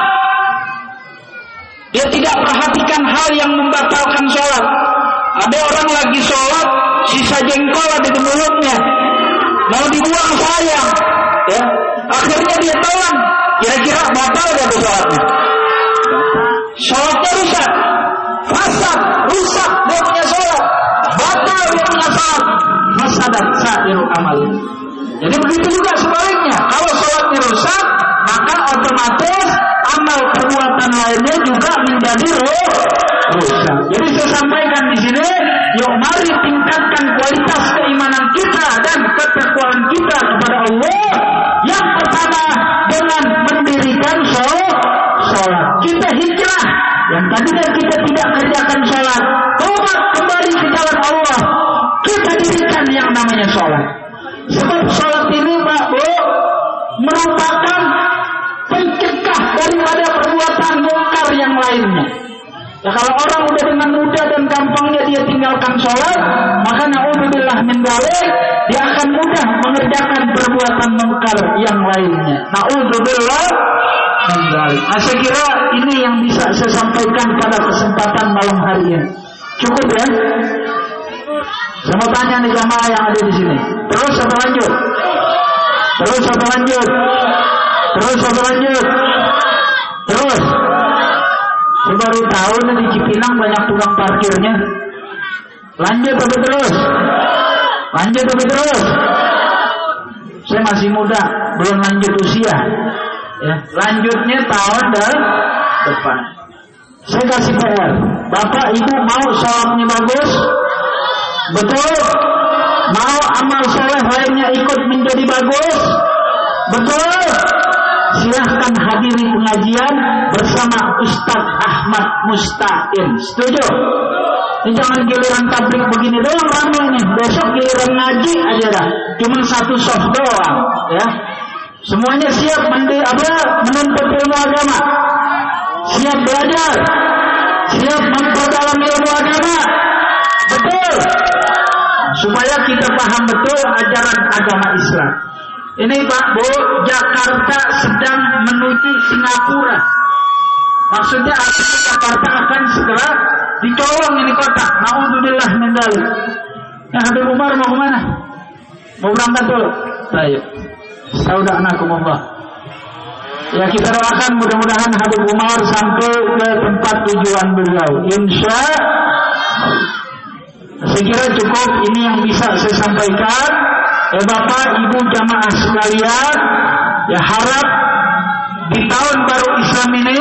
dia tidak perhatikan hal yang membatalkan sholat. Ada orang lagi sholat, sisa jengkol ada di mulutnya, mau dibuang sayang, ya akhirnya dia telan, kira-kira batal gak tuh sholatnya? Sholatnya rusak, fasad, rusak dia punya sholat, batal dia punya sholat, fasadat sa'iru amal. Jadi begitu juga sebaliknya, kalau sholatnya rusak, maka otomatis amal perbuatan lainnya juga menjadi rusak. Jadi saya sampaikan di sini, yuk mari tingkatkan kualitas keimanan kita dan ketakwaan kita kepada Allah. Yang pertama dengan mendirikan sholat. Kita hijrah, yang tadinya kita tidak kerjakan sholat, tobat kembali ke jalan Allah. Kita dirikan yang namanya sholat. Sebab sholat ini Pak Bu merupakan pencegah daripada perbuatan mungkar yang lainnya. Ya, kalau orang udah dengan mudah dan gampangnya dia tinggalkan sholat, maka na'udzubillah min dzalik, dia akan mudah mengerjakan perbuatan mungkar yang lainnya. Na'udzubillah min dzalik. Nah, saya kira ini yang bisa saya sampaikan pada kesempatan malam hari ini. Cukup ya? Saya mau tanya nih jamaah yang ada di sini. Terus atau lanjut? Terus atau lanjut? Terus atau lanjut? Terus? Saya baru tahu nih di Cipinang banyak tukang parkirnya. Lanjut tapi terus? Lanjut tapi terus? Saya masih muda, belum lanjut usia. Ya, lanjutnya tahun depan. Saya kasih PR. Bapak Ibu mau sholatnya bagus? Betul? Mau amal soleh lainnya ikut menjadi bagus? Betul? Silahkan hadiri pengajian bersama Ustadz Ahmad Mustaqim. Setuju? Ini jangan giliran tablik begini doang rame nih. Besok giliran ngaji aja dah. Cuma satu soft doang, ya. Semuanya siap menuntut ilmu agama, siap belajar, siap memperdalam ilmu agama. Betul? Supaya kita paham betul ajaran agama Islam. Ini Pak Bu, Jakarta sedang menuju Singapura. Maksudnya Jakarta akan segera dicolong ini kota. Na'udzubillah min dzalik. Nah, Habib Umar mau kemana? Mau berangkat dulu? Ayo. Saudarakumullah. Ya, kita doakan mudah-mudahan Habib Umar sampai ke tempat tujuan beliau. Insya Allah. Saya kira cukup ini yang bisa saya sampaikan. Ya Bapak Ibu jamaah sekalian, ya harap di tahun baru Islam ini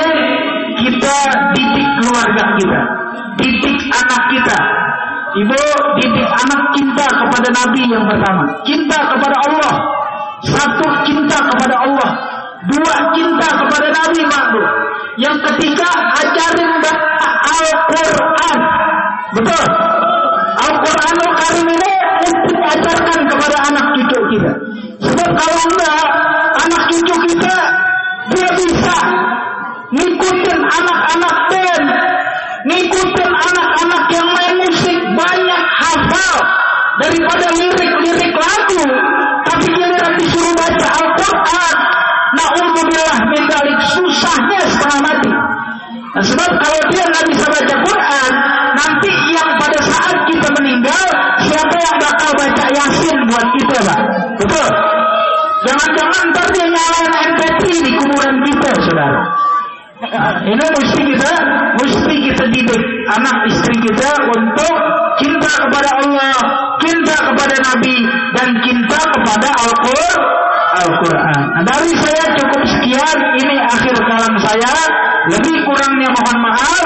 kita didik keluarga kita, didik anak kita. Ibu didik anak cinta kepada Nabi yang pertama, cinta kepada Allah. Satu, cinta kepada Allah. Dua, cinta kepada Nabi Pak Bu. Yang ketiga, ajarin Al-Quran. Betul? Al-Quranul Karim ini untuk ajarkan kepada anak cucu kita. Sebab kalau enggak, anak cucu kita dia bisa ngikutin anak-anak band, ngikutin anak-anak yang main musik, daripada lirik-lirik lagu, tapi giliran disuruh baca Al-Quran, na'udzubillah min dzalik, susahnya setengah mati. Nah, sebab kalau dia nggak bisa baca Quran, nanti yang pada saat kita meninggal, siapa yang bakal baca Yasin buat kita, Pak? Betul? Jangan-jangan ntar dia nyalain MP3 di kuburan kita, saudara. Ini mesti kita didik anak istri kita untuk cinta kepada Allah, cinta kepada Nabi, dan cinta kepada Al-Quran. Nah, dari saya cukup sekian. Ini akhir kalam saya. Lebih kurangnya mohon maaf.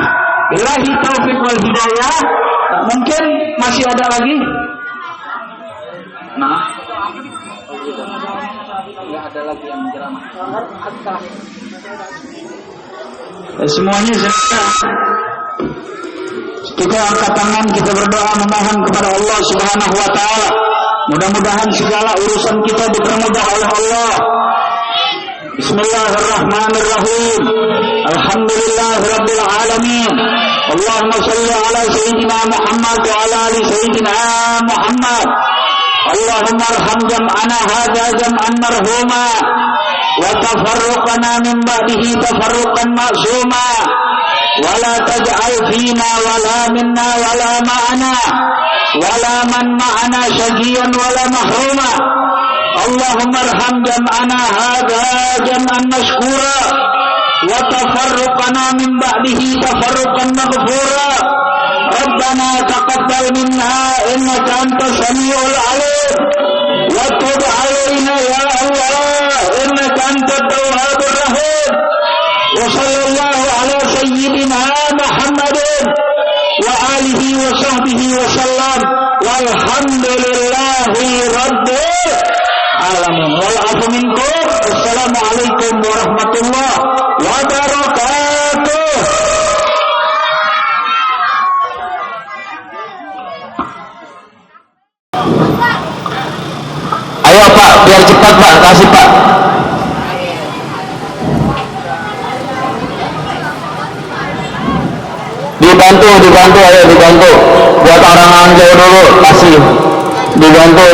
Billahi taufiq wal hidayah. Mungkin masih ada lagi. Nah, nggak ada lagi yang menceramah. Semuanya sudah. Kita angkat tangan, kita berdoa memohon kepada Allah Subhanahu wa taala. Mudah-mudahan segala urusan kita dipermudah oleh Allah. Bismillahirrahmanirrahim. Alhamdulillahirabbil alamin. Allahumma shalli ala sayyidina Muhammad wa ala ali sayyidina Muhammad. Allahumma arham jam'ana hadza jam'an marhuma wa tafarruqana min ba'dihi tafarruqan ma'suma wa la taj'al fina wa la minna wa la ma'ana wa la man ma'ana syaqiyan wa la mahruma. Allahumma arham jam'ana hadza jam'an mashkura wa tafarruqana min ba'dihi tafarruqan maghfura. Rabbana taqabbal minna innaka antas samiul alim wa tub 'alaina ya Allah innaka antat tawwabur rahim. Wa sallallahu ala sayyidina Muhammadin wa alihi wa sahbihi wa sallam walhamdulillahi rabbil alamin. Wal afu minkum. Assalamualaikum warahmatullahi wabarakatuh. Ayo Pak, biar cepat Pak, kasih Pak. Dibantu, ayo dibantu. Buat orang jauh dulu, kasih. Dibantu.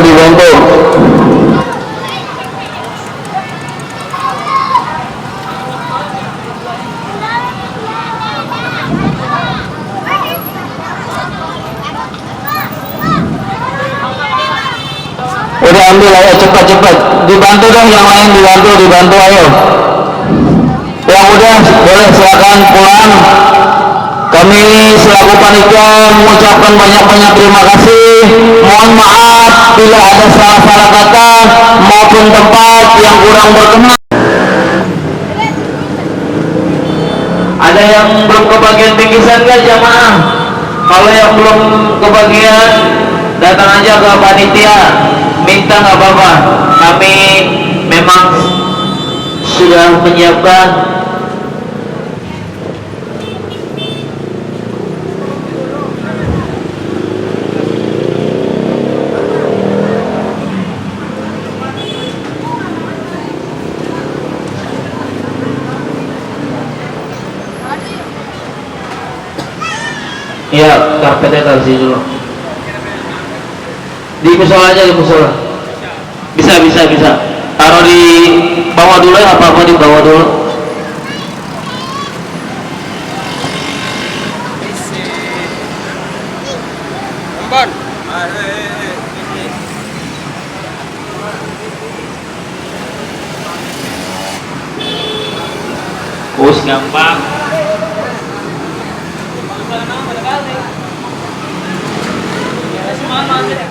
Udah ambil, ayo cepat. Dibantu dong yang lain, dibantu ayo. Yang udah boleh silakan pulang. Kami selaku panitia mengucapkan banyak-banyak terima kasih. Mohon maaf bila ada salah-salah kata maupun tempat yang kurang berkenan. Ada yang belum kebagian bingkisan nggak jamaah? Kalau yang belum kebagian, datang aja ke panitia. Minta nggak apa-apa. Kami memang sudah menyiapkan. Iya, karpetnya taruh sini dulu. Di musola aja, di musola. Bisa. Taruh di bawah dulu ya, apa-apa di bawah dulu. Us gampang. Semangat.